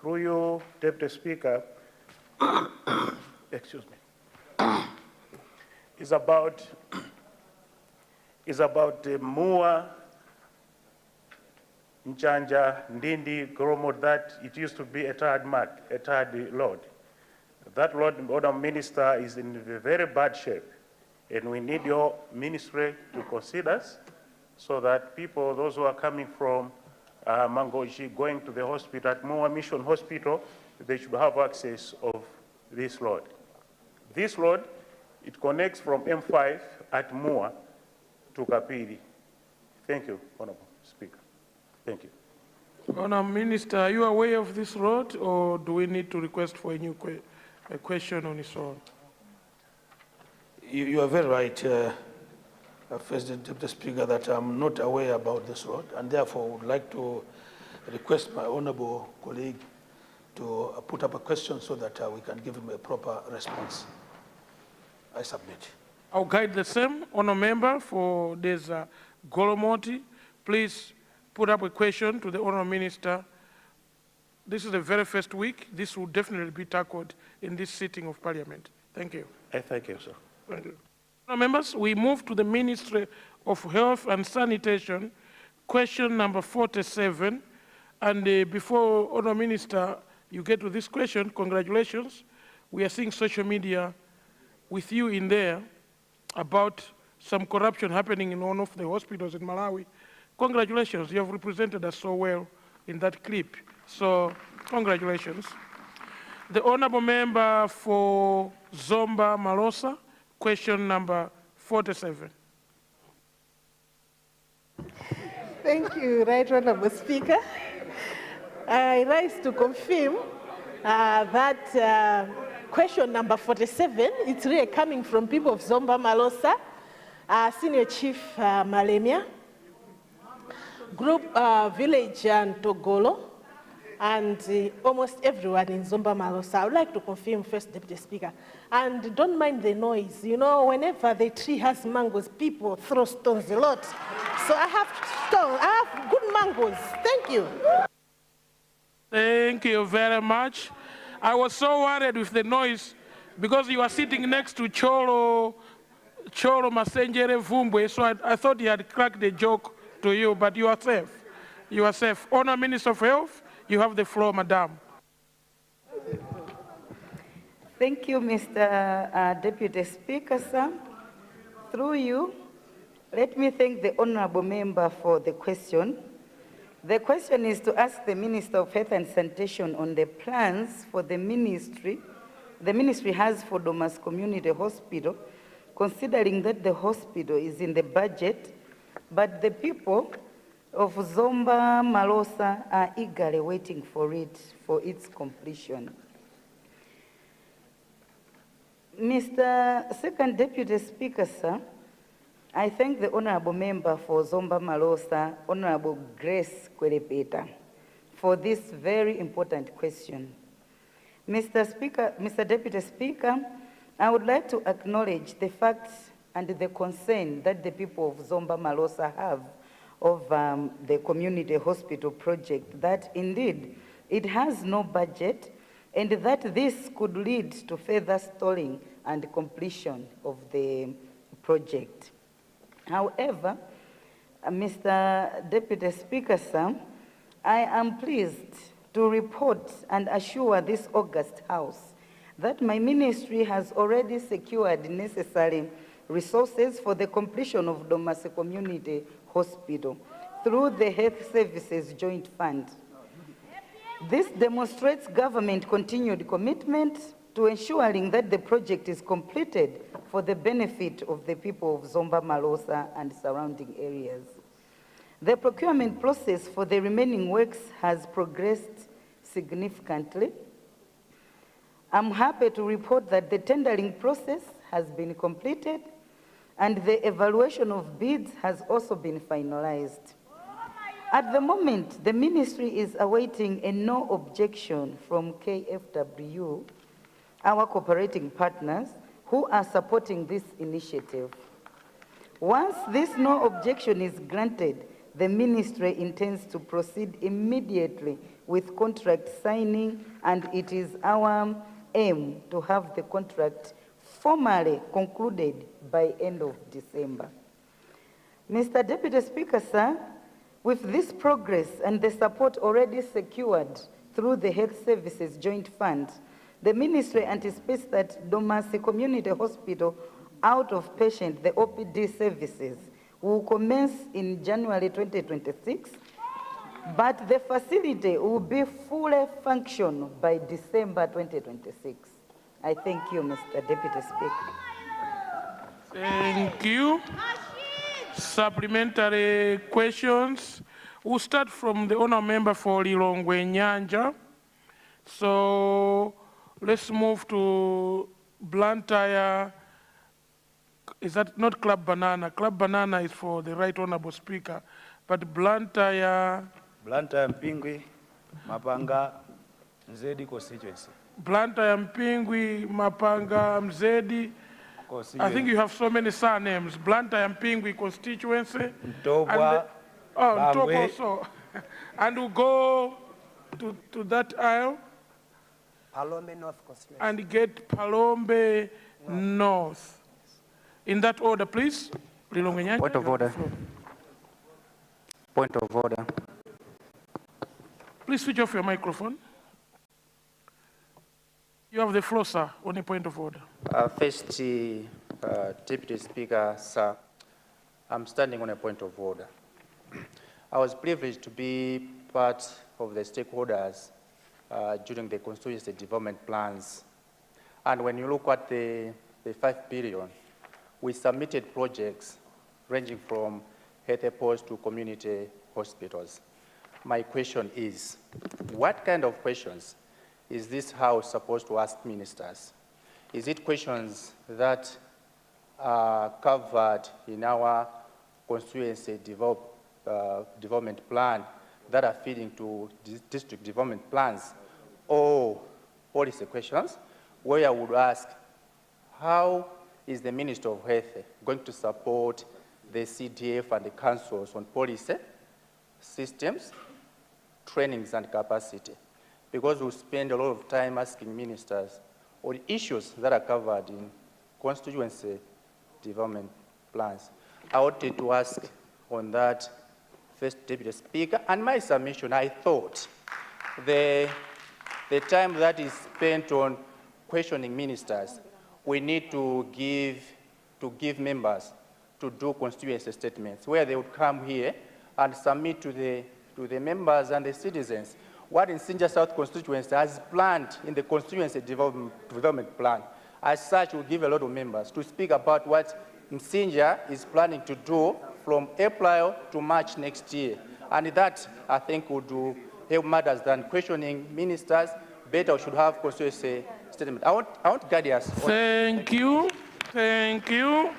through you, Deputy Speaker, excuse me, is about the Mua, Nchanja, Ndindi, Goromod, that it used to be a tired road. That road, Madam Minister, is in very bad shape. And we need your ministry to consider us so that people, those who are coming from Mangoji, going to the hospital at Mua Mission Hospital, they should have access of this road. This road, it connects from M5 at Mua to Kapiri. Thank you, Honorable Speaker. Thank you. Honourable Minister, are you aware of this road, or do we need to request for a new question on its own? You are very right, First Deputy Speaker, that I'm not aware about this road, and therefore would like to request my honourable colleague to put up a question so that we can give him a proper response. I submit. I'll guide the same honor member for this Golomoti. Please put up a question to the honor minister. This is the very first week. This will definitely be tackled in this sitting of parliament. Thank you. Thank you, sir. Thank you. Honor members, we move to the Ministry of Health and Sanitation, question number 47. And before honor minister, you get to this question, congratulations. We are seeing social media with you in there about some corruption happening in one of the hospitals in Malawi. Congratulations, you have represented us so well in that clip. So, congratulations. The honorable member for Zomba Malosa, question number 47. Thank you, Right Honorable Speaker. I rise to confirm that question number 47, it's really coming from people of Zomba Malosa, Senior Chief Malemia, Group Village and Togolo, and almost everyone in Zomba Malosa. I would like to confirm, First Deputy Speaker. And don't mind the noise. You know, whenever the tree has mangoes, people throw stones a lot. So I have stones, I have good mangoes. Thank you. Thank you very much. I was so worried with the noise because you are sitting next to Cholo Masenjere Vumbwe, so I thought he had cracked the joke to you, but you are safe. You are safe. Honor Minister of Health, you have the floor, Madam. Thank you, Mr. Deputy Speaker, sir. Through you, let me thank the honorable member for the question. The question is to ask the Minister of Health and Sanitation on the plans for the ministry has for Domas Community Hospital, considering that the hospital is in the budget, but the people of Zomba Malosa are eagerly waiting for its completion. Mr. Second Deputy Speaker, sir, I thank the honorable member for Zomba Malosa, Honorable Grace Kwelepeta, for this very important question. Mr. Deputy Speaker, I would like to acknowledge the facts and the concern that the people of Zomba Malosa have of the community hospital project, that indeed it has no budget, and that this could lead to further stalling and completion of the project. However, Mr. Deputy Speaker, sir, I am pleased to report and assure this august House that my ministry has already secured necessary resources for the completion of Domase Community Hospital through the Health Services Joint Fund. This demonstrates government continued commitment to ensuring that the project is completed for the benefit of the people of Zomba Malosa and surrounding areas. The procurement process for the remaining works has progressed significantly. I'm happy to report that the tendering process has been completed and the evaluation of bids has also been finalized. At the moment, the ministry is awaiting a no objection from KFW, our cooperating partners, who are supporting this initiative. Once this no objection is granted, the ministry intends to proceed immediately with contract signing, and it is our aim to have the contract formally concluded by end of December. Mr. Deputy Speaker, sir, with this progress and the support already secured through the Health Services Joint Fund, the ministry anticipates that Domase Community Hospital out of patient, the OPD services, will commence in January 2026, but the facility will be fully functional by December 2026. I thank you, Mr. Deputy Speaker. Thank you. Supplementary questions. We'll start from the honor member for Lilongwe Nyanja. So let's move to Blantyre. Is that not Club Banana? Club Banana is for the Right Honorable Speaker, but Blantyre. Blantyre Mpingwi, Mapanga, Mzedi constituency. Blantyre Mpingwi, Mapanga, Mzedi. I think you have so many surnames. Blantyre and Pingwi constituency. Ntobwa, Ntobwa Bangwe. also. And we'll go to that aisle. Palombe North constituency. And get Palombe North. In that order, please. Point of order. Point of order. Please switch off your microphone. You have the floor, sir, on a point of order. First, Deputy Speaker, sir, I'm standing on a point of order. I was privileged to be part of the stakeholders during the constituency development plans. And when you look at the 5 billion, we submitted projects ranging from health posts to community hospitals. My question is, what kind of questions is this House supposed to ask ministers? Is it questions that are covered in our constituency development plan that are feeding to district development plans, or policy questions where I would ask, how is the Minister of Health going to support the CDF and the councils on policy, systems, trainings and capacity? Because we spend a lot of time asking ministers on issues that are covered in constituency development plans. I wanted to ask on that, First Deputy Speaker, and my submission, I thought the time that is spent on questioning ministers, we need to give members to do constituency statements where they would come here and submit to the members and the citizens what Nsinja South constituency has planned in the constituency development plan. As such, we'll give a lot of members to speak about what Nsinja is planning to do from April to March next year. And that, I think, would help matters than questioning ministers. Better we should have constituency statement. I want guidance. Thank you. Thank you.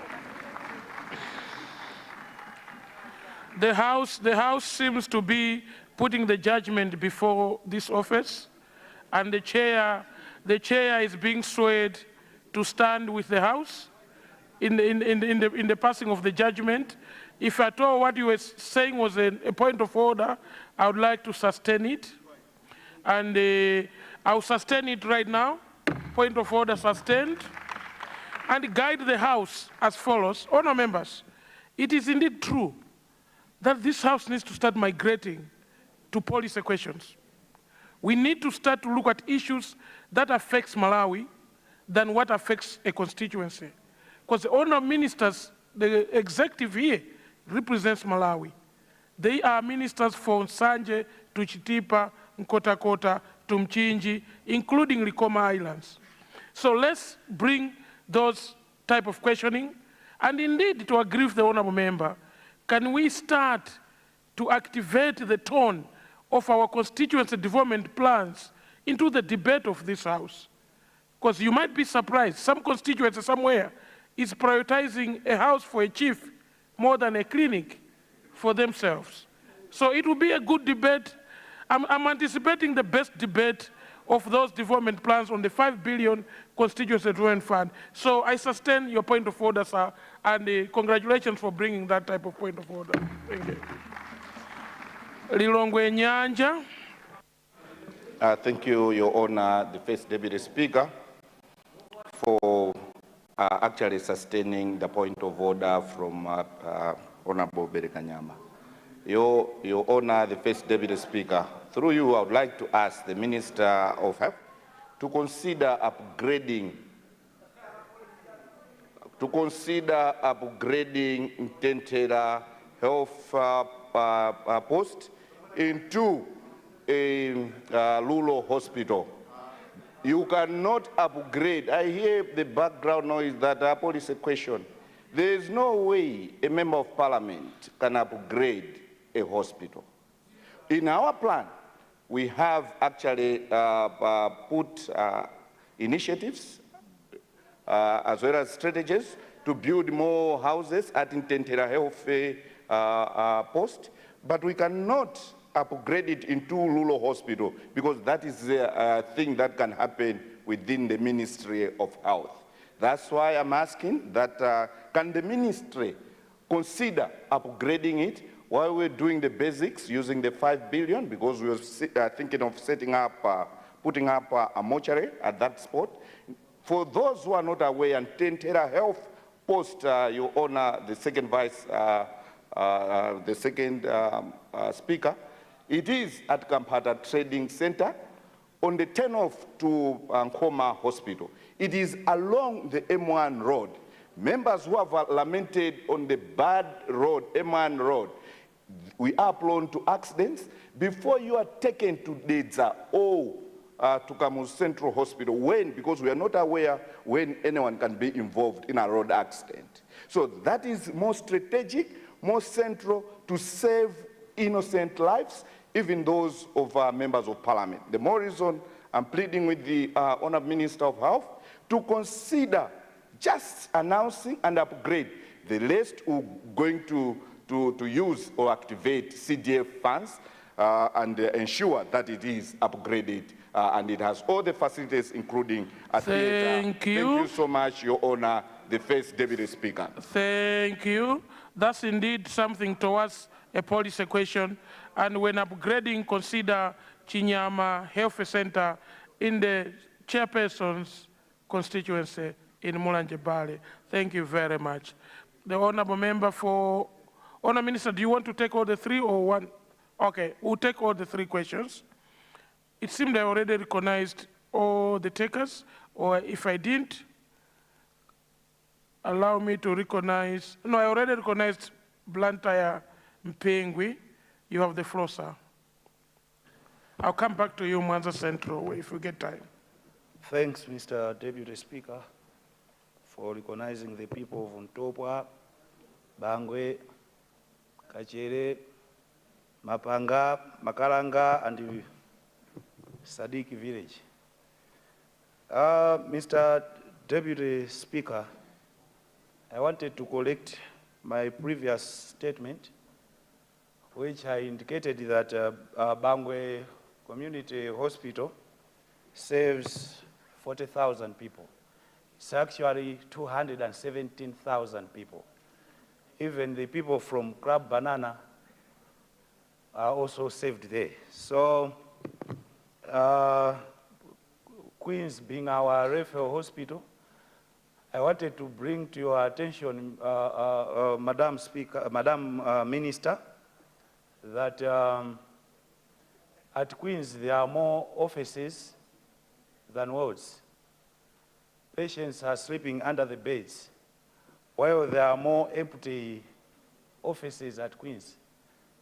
The House seems to be putting the judgment before this office, and the chair is being swayed to stand with the House in the passing of the judgment. If at all what you were saying was a point of order, I would like to sustain it, and I'll sustain it right now. Point of order sustained, and guide the House as follows. Honour members, it is indeed true that this House needs to start migrating to policy questions. We need to start to look at issues that affects Malawi than what affects a constituency. Because the honour ministers, the executive here, represents Malawi. They are ministers for Nsanje, to Chitipa, Nkota, to Mchinji, including Likoma Islands. So let's bring those type of questioning. And indeed, to agree with the honourable member, can we start to activate the tone of our constituency development plans into the debate of this House? Because you might be surprised, some constituency somewhere is prioritizing a house for a chief more than a clinic for themselves. So it will be a good debate. I'm anticipating the best debate of those development plans on the 5 billion constituency development fund. So I sustain your point of order, sir, and congratulations for bringing that type of point of order. Thank you. Lilongwe Nyanja. Thank you, Your Honor, the First Deputy Speaker, for actually sustaining the point of order from Honorable Berekanyama. Your Honor, the First Deputy Speaker, through you, I would like to ask the Minister of Health to consider upgrading Ntentera Health Post into a rural hospital. You cannot upgrade. I hear the background noise that a police question. There is no way a member of parliament can upgrade a hospital. In our plan, we have actually put initiatives as well as strategies to build more houses at Ntentera Health Post, but we cannot upgrade it into rural hospital because that is a thing that can happen within the Ministry of Health. That's why I'm asking that can the ministry consider upgrading it while we're doing the basics using the 5 billion, because we were thinking of setting up, putting up a mortuary at that spot. For those who are not aware, and Tentera Health Post, Your Honor, the second speaker, it is at Kampata Trading Center on the turn-off to Nkoma Hospital. It is along the M1 road. Members who have lamented on the bad road, M1 road, we are prone to accidents. Before you are taken to Dedza or to Kamuzu Central Hospital, because we are not aware when anyone can be involved in a road accident. So that is more strategic, more central to save innocent lives, even those of our members of parliament. The more reason I'm pleading with the Honourable Minister of Health to consider just announcing and upgrade the list we're going to use or activate CDF funds and ensure that it is upgraded and it has all the facilities, including a theatre. Thank you so much, Your Honor, the First Deputy Speaker. Thank you. That's indeed something towards a policy question. And when upgrading, consider Chinyama Health Center in the chairperson's constituency in Mulanje Bale. Thank you very much. The Honourable Member for... Honourable Minister, do you want to take all the three or one? Okay, we'll take all the three questions. It seemed I already recognized all the takers, or if I didn't, allow me to recognize... No, I already recognized Blantyre Mpengwi. You have the floor, sir. I'll come back to you, Mwanza Central, if we get time. Thanks, Mr. Deputy Speaker, for recognizing the people of Ntopwa, Bangwe, Kachere, Mapanga, Makalanga, and Sadiq village. Mr. Deputy Speaker, I wanted to correct my previous statement, which I indicated that Bangwe Community Hospital saves 40,000 people. It's actually 217,000 people. Even the people from Crab Banana are also saved there. So, Queens being our referral hospital, I wanted to bring to your attention, Madam Speaker, Madam Minister, that at Queens there are more offices than wards. Patients are sleeping under the beds, while there are more empty offices at Queens,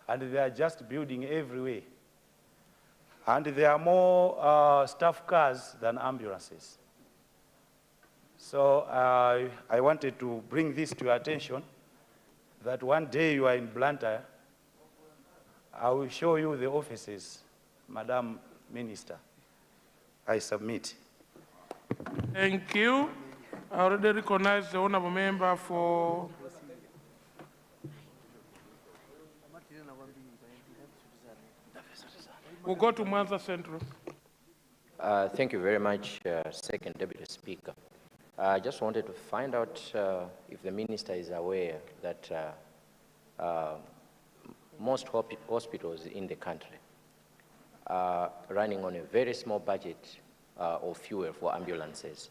and they are just building everywhere. And there are more staff cars than ambulances. So I wanted to bring this to your attention, that one day you are in Blantyre, I will show you the offices, Madam Minister. I submit. Thank you. I already recognize the Honourable Member for... We'll go to Mwanza Central. Thank you very much, Second Deputy Speaker. I just wanted to find out if the Minister is aware that most hospitals in the country are running on a very small budget of fuel for ambulances.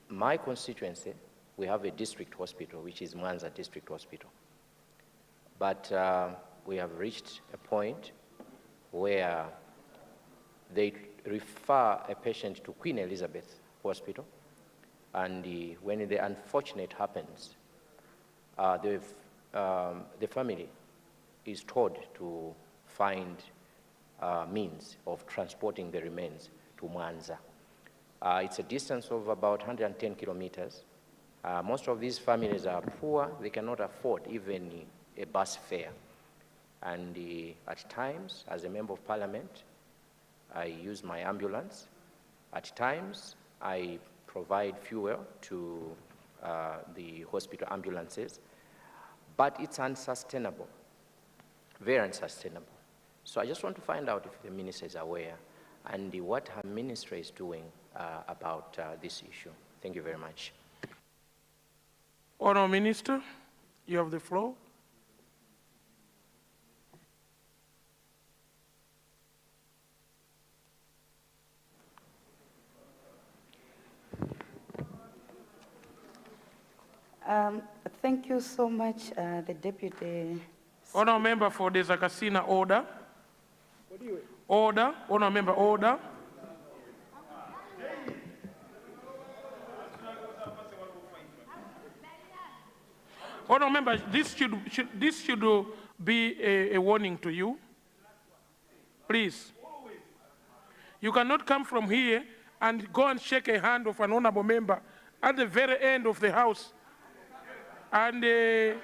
My constituency, we have a district hospital, which is Mwanza District Hospital. But we have reached a point where they refer a patient to Queen Elizabeth Hospital, and when the unfortunate happens, the family is told to find means of transporting the remains to Mwanza. It's a distance of about 110 kilometers. Most of these families are poor. They cannot afford even a bus fare. And at times, as a member of parliament, I use my ambulance. At times, I provide fuel to the hospital ambulances, but it's unsustainable, very unsustainable. So I just want to find out if the minister is aware, and what her ministry is doing about this issue. Thank you very much. Honourable Minister, you have the floor. Thank you so much, the Deputy. Honourable Member for the Zakasina, order. Order. Honourable Member, order. Honourable Member, this should be a warning to you. Please. You cannot come from here and go and shake a hand of an honourable member at the very end of the house. And to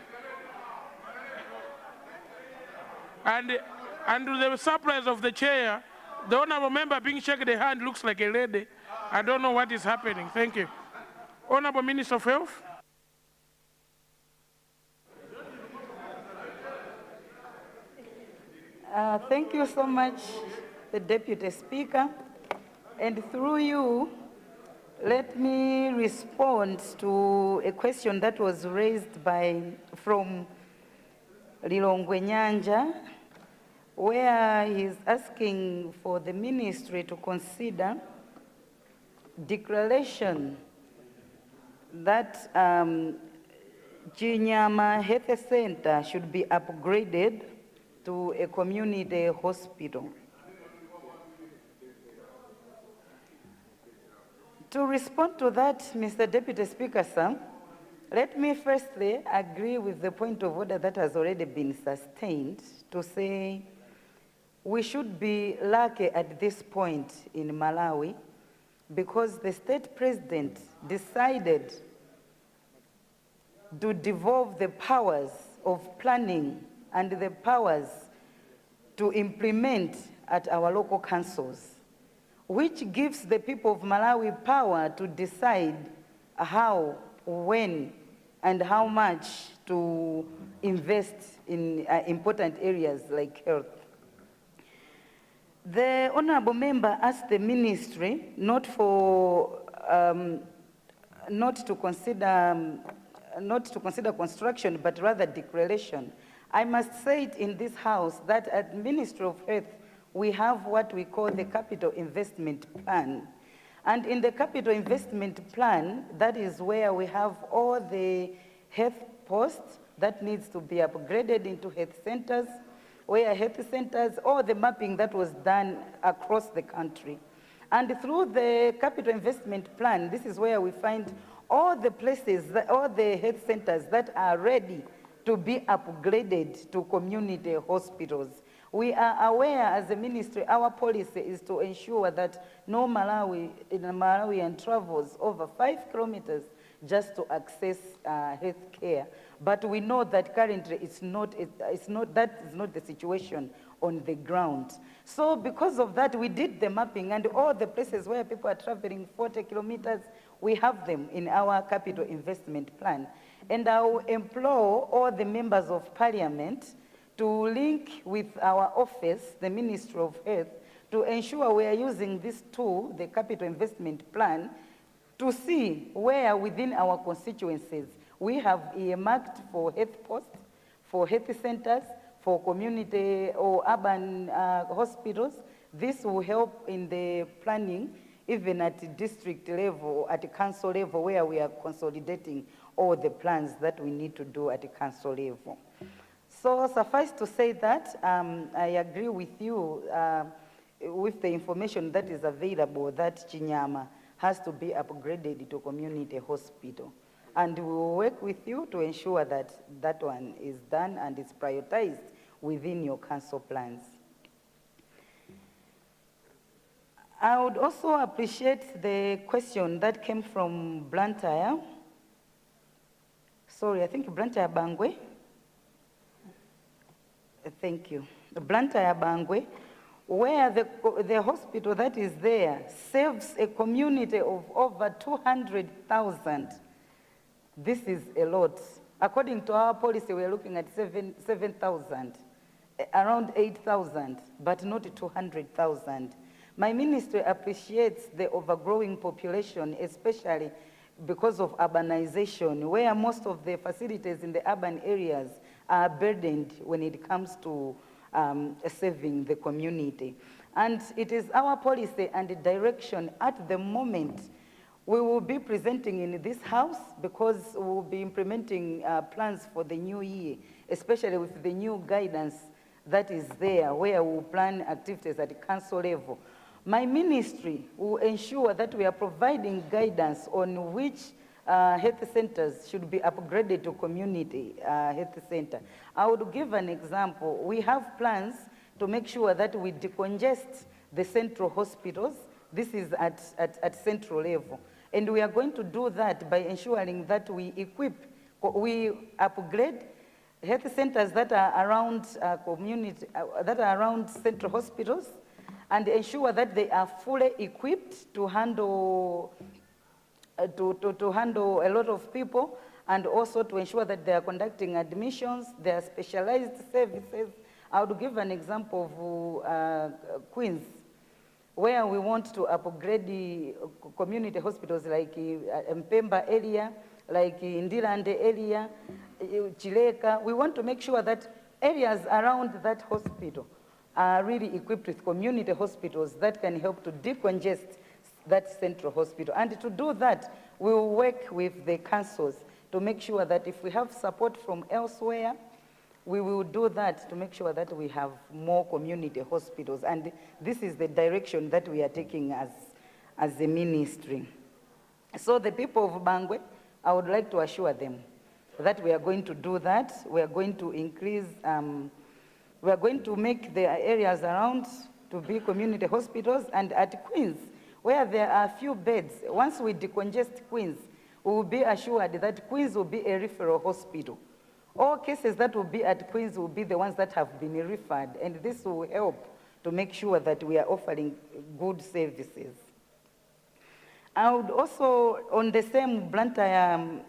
the surprise of the chair, the honourable member being shaken the hand looks like a lady. I don't know what is happening. Thank you. Honourable Minister of Health. Thank you so much, the Deputy Speaker. And through you, let me respond to a question that was raised from Lilongwe Nyanja, where he's asking for the ministry to consider declaration that Chinyama Health Center should be upgraded to a community hospital. To respond to that, Mr. Deputy Speaker, sir, let me firstly agree with the point of order that has already been sustained to say we should be lucky at this point in Malawi because the state president decided to devolve the powers of planning and the powers to implement at our local councils, which gives the people of Malawi power to decide how, when, and how much to invest in important areas like health. The honourable member asked the ministry not to consider construction, but rather declaration. I must say it in this house that at Ministry of Health, we have what we call the Capital Investment Plan. And in the Capital Investment Plan, that is where we have all the health posts that needs to be upgraded into health centers, where health centers, all the mapping that was done across the country. And through the Capital Investment Plan, this is where we find all the places, all the health centers that are ready to be upgraded to community hospitals. We are aware as a ministry, our policy is to ensure that no Malawian travels over 5 kilometers just to access health care. But we know that currently that is not the situation on the ground. So because of that, we did the mapping, and all the places where people are traveling 40 kilometers, we have them in our capital investment plan. And I will implore all the members of parliament to link with our office, the Ministry of Health, to ensure we are using this tool, the capital investment plan, to see where within our constituencies we have earmarked for health posts, for health centers, for community or urban hospitals. This will help in the planning, even at district level, at the council level, where we are consolidating all the plans that we need to do at the council level. So suffice to say that I agree with you with the information that is available that Chinyama has to be upgraded to community hospital. And we will work with you to ensure that that one is done and is prioritized within your council plans. I would also appreciate the question that came from Blantyre. Sorry, I think Blantyre Bangwe. Thank you. Blantyre Bangwe, where the hospital that is there serves a community of over 200,000. This is a lot. According to our policy, we are looking at 7,000, around 8,000, but not 200,000. My ministry appreciates the overgrowing population, especially because of urbanization, where most of the facilities in the urban areas are burdened when it comes to serving the community. And it is our policy and direction at the moment. We will be presenting in this house because we will be implementing plans for the new year, especially with the new guidance that is there, where we will plan activities at the council level. My ministry will ensure that we are providing guidance on which health centers should be upgraded to community health center. I would give an example. We have plans to make sure that we decongest the central hospitals. This is at central level. And we are going to do that by ensuring that we upgrade health centers that are around that are around central hospitals, and ensure that they are fully equipped to handle to handle a lot of people, and also to ensure that they are conducting admissions, they are specialized services. I would give an example of Queens, where we want to upgrade the community hospitals like Mpemba area, like Ndilande area, Chileka. We want to make sure that areas around that hospital are really equipped with community hospitals that can help to decongest that central hospital. And to do that, we will work with the councils to make sure that if we have support from elsewhere, we will do that to make sure that we have more community hospitals. And this is the direction that we are taking as a ministry. So the people of Bangwe, I would like to assure them that we are going to do that. We are going to increase, we are going to make the areas around to be community hospitals. And at Queens, where there are few beds, once we decongest Queens, we will be assured that Queens will be a referral hospital. All cases that will be at Queens will be the ones that have been referred, and this will help to make sure that we are offering good services. I would also, on the same Blantyre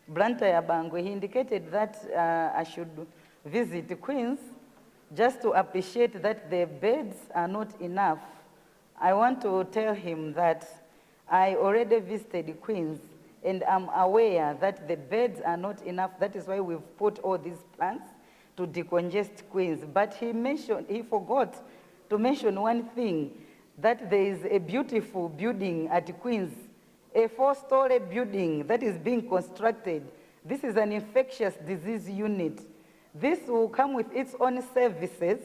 Bangwe, he indicated that I should visit Queens just to appreciate that the beds are not enough. I want to tell him that I already visited Queens, and I'm aware that the beds are not enough. That is why we've put all these plans to decongest Queens. But he forgot to mention one thing, that there is a beautiful building at Queens, a 4-story building that is being constructed. This is an infectious disease unit. This will come with its own services,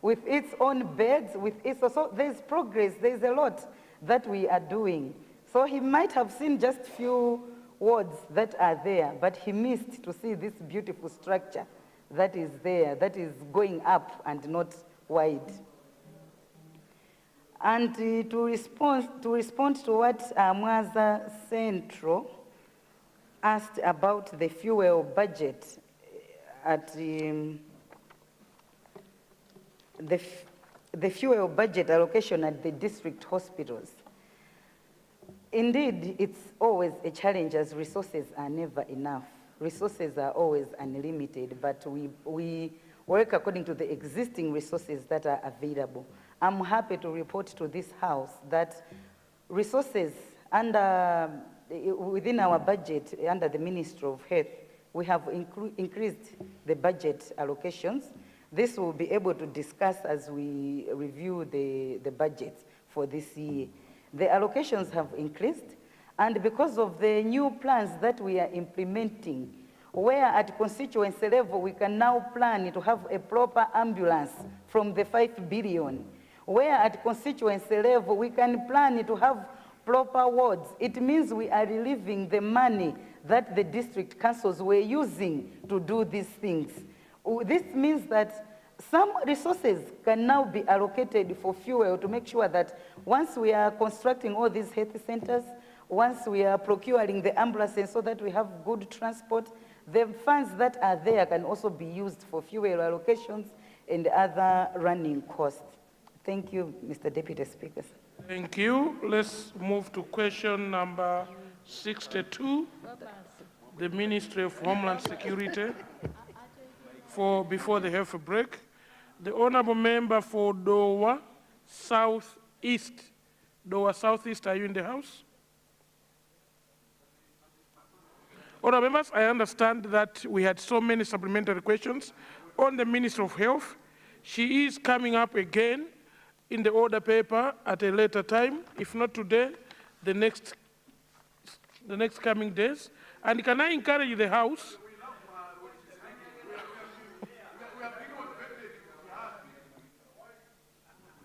with its own beds, with its, so there's progress, there's a lot that we are doing. So he might have seen just few wards that are there, but he missed to see this beautiful structure that is there, that is going up and not wide. And to respond to what Mwaza Central asked about the fuel budget at the fuel budget allocation at the district hospitals. Indeed, it's always a challenge as resources are never enough. Resources are always unlimited, but we work according to the existing resources that are available. I'm happy to report to this House that resources within our budget, under the Ministry of Health, we have increased the budget allocations. This will be able to discuss as we review the budget for this year. The allocations have increased, and because of the new plans that we are implementing, where at constituency level we can now plan to have a proper ambulance from the 5 billion, where at constituency level we can plan to have proper wards. It means we are relieving the money that the district councils were using to do these things. This means that some resources can now be allocated for fuel to make sure that once we are constructing all these health centers, once we are procuring the ambulances so that we have good transport, the funds that are there can also be used for fuel allocations and other running costs. Thank you, Mr. Deputy Speaker. Thank you. Let's move to question number 62. The Ministry of Homeland Security. Before the health break, the honorable member for Dowa South East, Doha Southeast, are you in the house? Honourable members, I understand that we had so many supplementary questions on the Minister of Health. She is coming up again in the order paper at a later time, if not today, the next coming days. And can I encourage the House?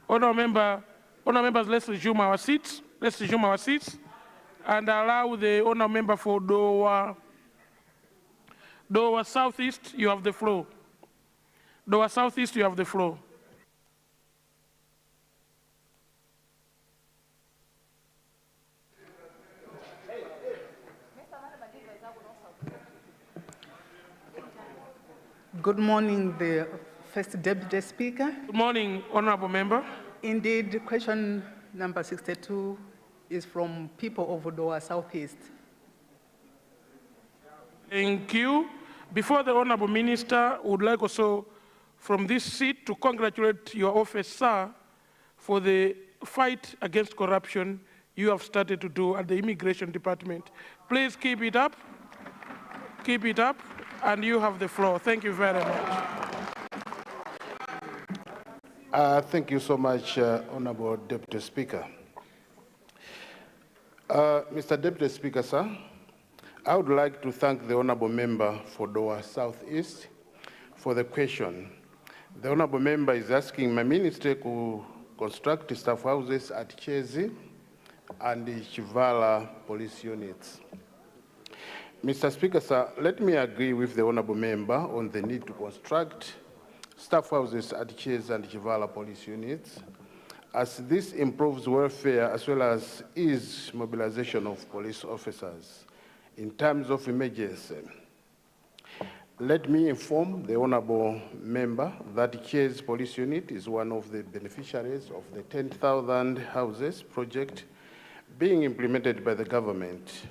Honourable members, let's resume our seats. Let's resume our seats and allow the honourable member for Doha Southeast, you have the floor. Doha Southeast, you have the floor. Good morning, the First Deputy Speaker. Good morning, Honourable Member. Indeed, question number 62 is from people of Doha Southeast. Thank you. Before the Honourable Minister, I would like also from this seat to congratulate your office, sir, for the fight against corruption you have started to do at the Immigration Department. Please keep it up. Keep it up, and you have the floor. Thank you very much. Thank you so much, Honourable Deputy Speaker. Mr. Deputy Speaker, sir, I would like to thank the Honourable Member for Doha Southeast for the question. The Honourable Member is asking my ministry to construct staff houses at Chezi and the Chivala police units. Mr. Speaker, sir, let me agree with the Honourable Member on the need to construct staff houses at Chezi and Chivala police units, as this improves welfare as well as ease mobilization of police officers in times of emergency. Let me inform the Honourable Member that Chezi Police Unit is one of the beneficiaries of the 10,000 houses project being implemented by the government,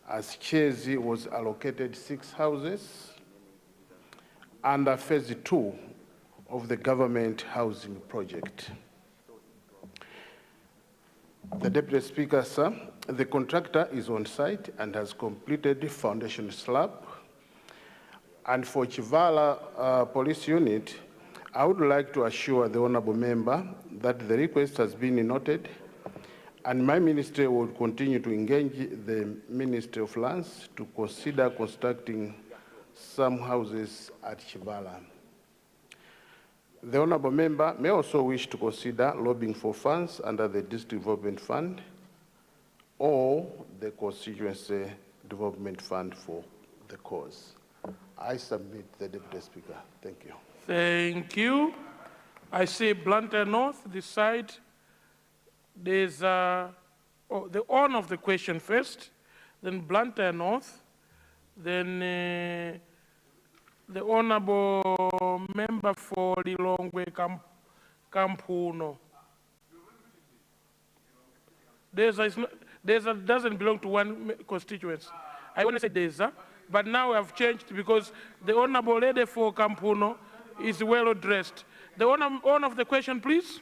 as Chezi was allocated 6 houses under phase 2 of the government housing project. The Deputy Speaker, sir, the contractor is on site and has completed the foundation slab. And for Chivala Police Unit, I would like to assure the Honourable Member that the request has been noted, and my ministry will continue to engage the Ministry of Lands to consider constructing some houses at Chivala. The Honourable Member may also wish to consider lobbying for funds under the District Development Fund or the Constituency Development Fund for the cause. I submit the Deputy Speaker. Thank you. Thank you. I see Blantyre North, this side. There's the honor of the question first, then Blantyre North, then the Honourable Member for Lilongwe Kampuno. Deza doesn't belong to one constituency. I want to say Deza, but now we have changed because the Honourable Lady for Kampuno is well dressed. The honor of the question, please.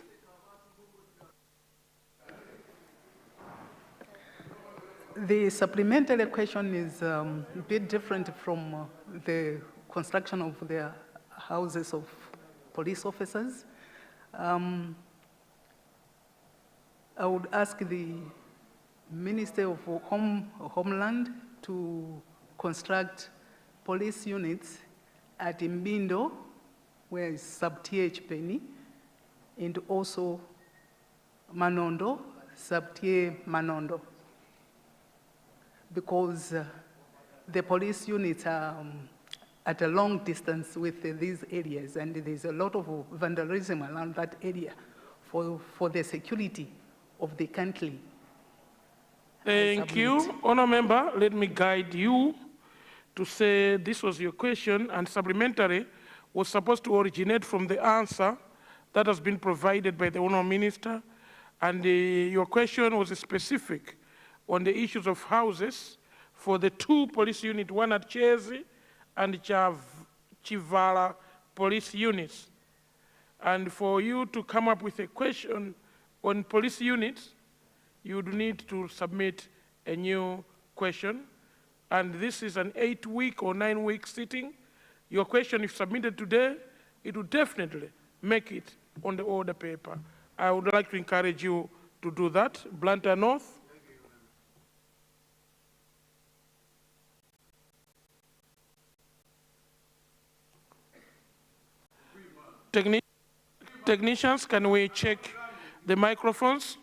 The supplementary question is a bit different from the construction of the houses of police officers. I would ask the Minister of Homeland to construct police units at Mbindo, where is sub-TH Penny, and also Manondo, sub-TH Manondo, because the police units are at a long distance with these areas, and there's a lot of vandalism around that area for the security of the country. Thank you. Honour Member, let me guide you to say this was your question, and supplementary was supposed to originate from the answer that has been provided by the Honourable Minister, and your question was specific on the issues of houses for the 2 police units, one at Chezi and Chivala police units. And for you to come up with a question On police units, you would need to submit a new question, and this is an 8-week or 9-week sitting. Your question, if submitted today, it will definitely make it on the order paper. I would like to encourage you to do that. Blantyre North. Technicians, can we check the microphones?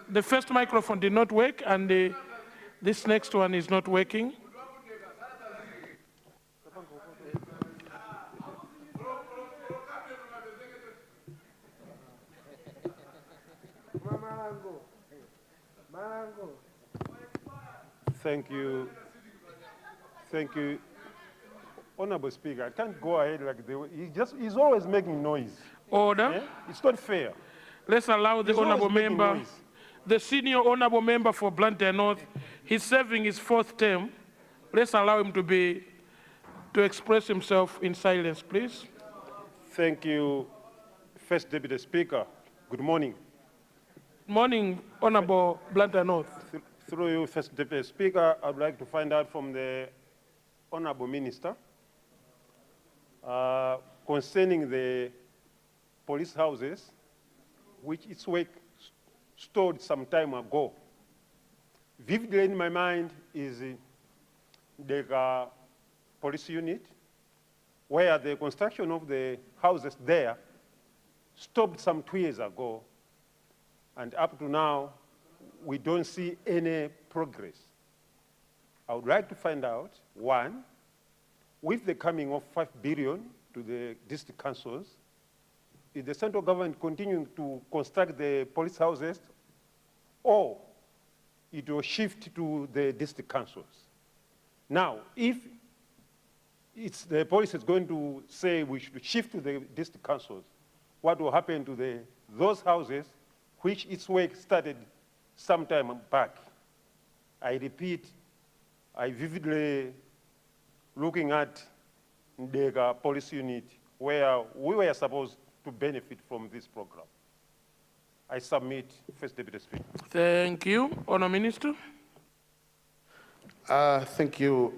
The first microphone did not work, and this next one is not working. Thank you. Thank you. Honorable Speaker, I can't go ahead like the way, he's always making noise. Order. Eh? It's not fair. Let's allow the He's honorable always making member, noise. the senior honorable member for Blantyre North, he's serving his 4th term. Let's allow him to express himself in silence, please. Thank you, First Deputy Speaker. Good morning. Good morning, Honorable Blantyre North. Through you, First Deputy Speaker, I'd like to find out from the Honorable Minister concerning the police houses, which its work stored some time ago. Vividly in my mind is the police unit, where the construction of the houses there stopped some 2 years ago, and up to now, we don't see any progress. I would like to find out, one, with the coming of 5 billion to the district councils, is the central government continuing to construct the police houses, or it will shift to the district councils? Now, if the police is going to say we should shift to the district councils, what will happen to those houses which its work started some time back? I repeat, I vividly looking at the police unit where we were supposed to benefit from this program. I submit, First Deputy Speaker. Thank you. Honour Minister. Thank you,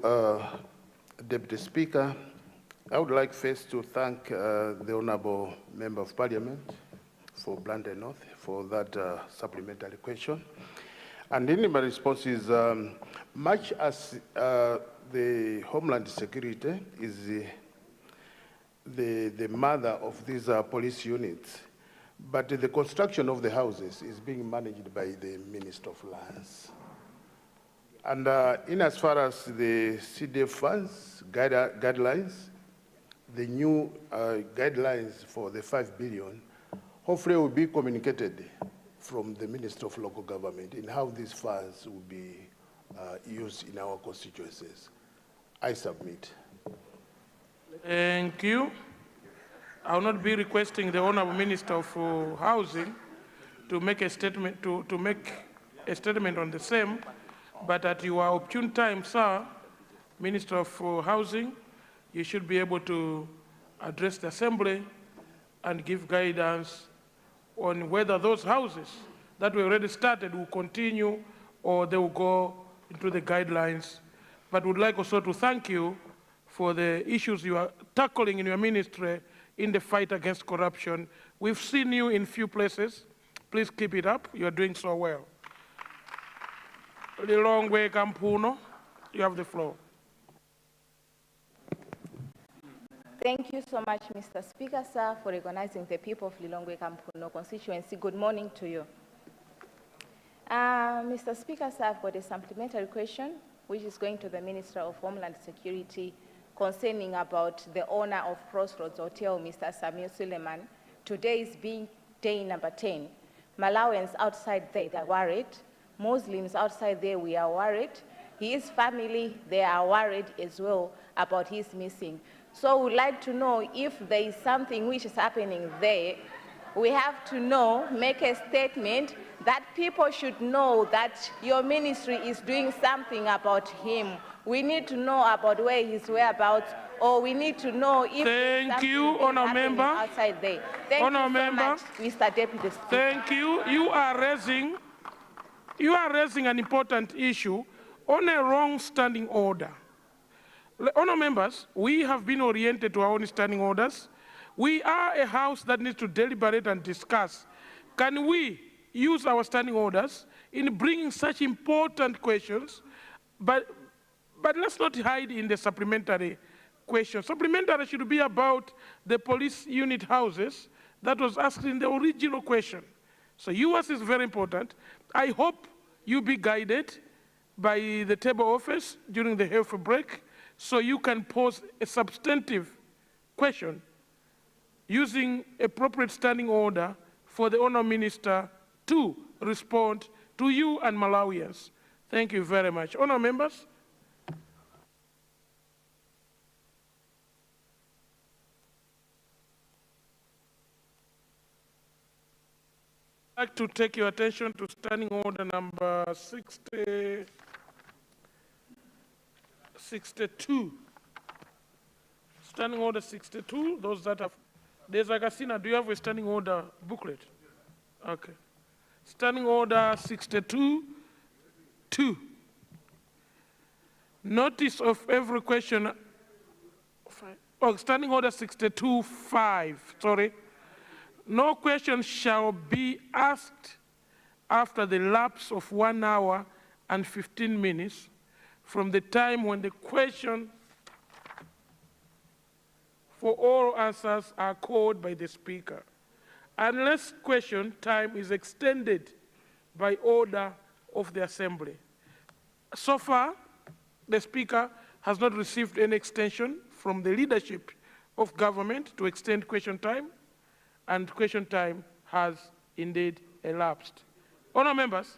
Deputy Speaker. I would like first to thank the Honourable Member of Parliament for Blantyre North for that supplementary question. And in my response is, much as the Homeland Security is the mother of these police units, but the construction of the houses is being managed by the Minister of Lands. And in as far as the CDF funds guidelines, the new guidelines for the 5 billion, hopefully will be communicated from the Minister of Local Government in how these funds will be used in our constituencies. I submit. Thank you. I will not be requesting the Honourable Minister of Housing to make a statement to make a statement on the same, but at your opportune time, sir, Minister of Housing, you should be able to address the Assembly and give guidance on whether those houses that we already started will continue or they will go into the guidelines. But would like also to thank you for the issues you are tackling in your ministry in the fight against corruption. We've seen you in few places. Please keep it up. You are doing so well. Lilongwe Kampuno, you have the floor. Thank you so much, Mr. Speaker, sir, for recognizing the people of Lilongwe Kampuno constituency. Good morning to you. Mr. Speaker, sir, I've got a supplementary question, which is going to the Minister of Homeland Security concerning about the owner of Crossroads Hotel, Mr. Samuel Suleiman. Today is being day number 10. Malawians outside there, they're worried. Muslims outside there, we are worried. His family, they are worried as well about his missing. So we'd like to know if there is something which is happening there. We have to know, make a statement that people should know that your ministry is doing something about him. We need to know about where his whereabouts, or we need to know if Thank you, Honour Member. Outside there. Thank you so much, Mr. Deputy Speaker. Thank you. You are raising an important issue on a wrong standing order. Honour Members, we have been oriented to our own standing orders. We are a house that needs to deliberate and discuss. Can we use our standing orders in bringing such important questions, but let's not hide in the supplementary question. Supplementary should be about the police unit houses that was asked in the original question. So yours is very important. I hope you be guided by the table office during the health break so you can pose a substantive question using appropriate standing order for the Honour Minister to respond to you and Malawians. Thank you very much. Honour Members. I'd like to take your attention to standing order number 62. Standing order 62, those that have, there's Agasina, do you have a standing order booklet? Okay. Standing order 62-2. Notice of every question, standing order 62-5, sorry. No question shall be asked after the lapse of 1 hour and 15 minutes from the time when the question for all answers are called by the Speaker, unless question time is extended by order of the Assembly. So far, the Speaker has not received any extension from the leadership of government to extend question time, and question time has indeed elapsed. Honour Members,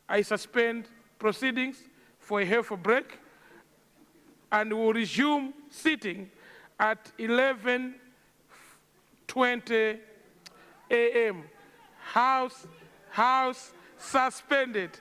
I suspend proceedings for a health break and will resume sitting at 11:20 a.m. House suspended.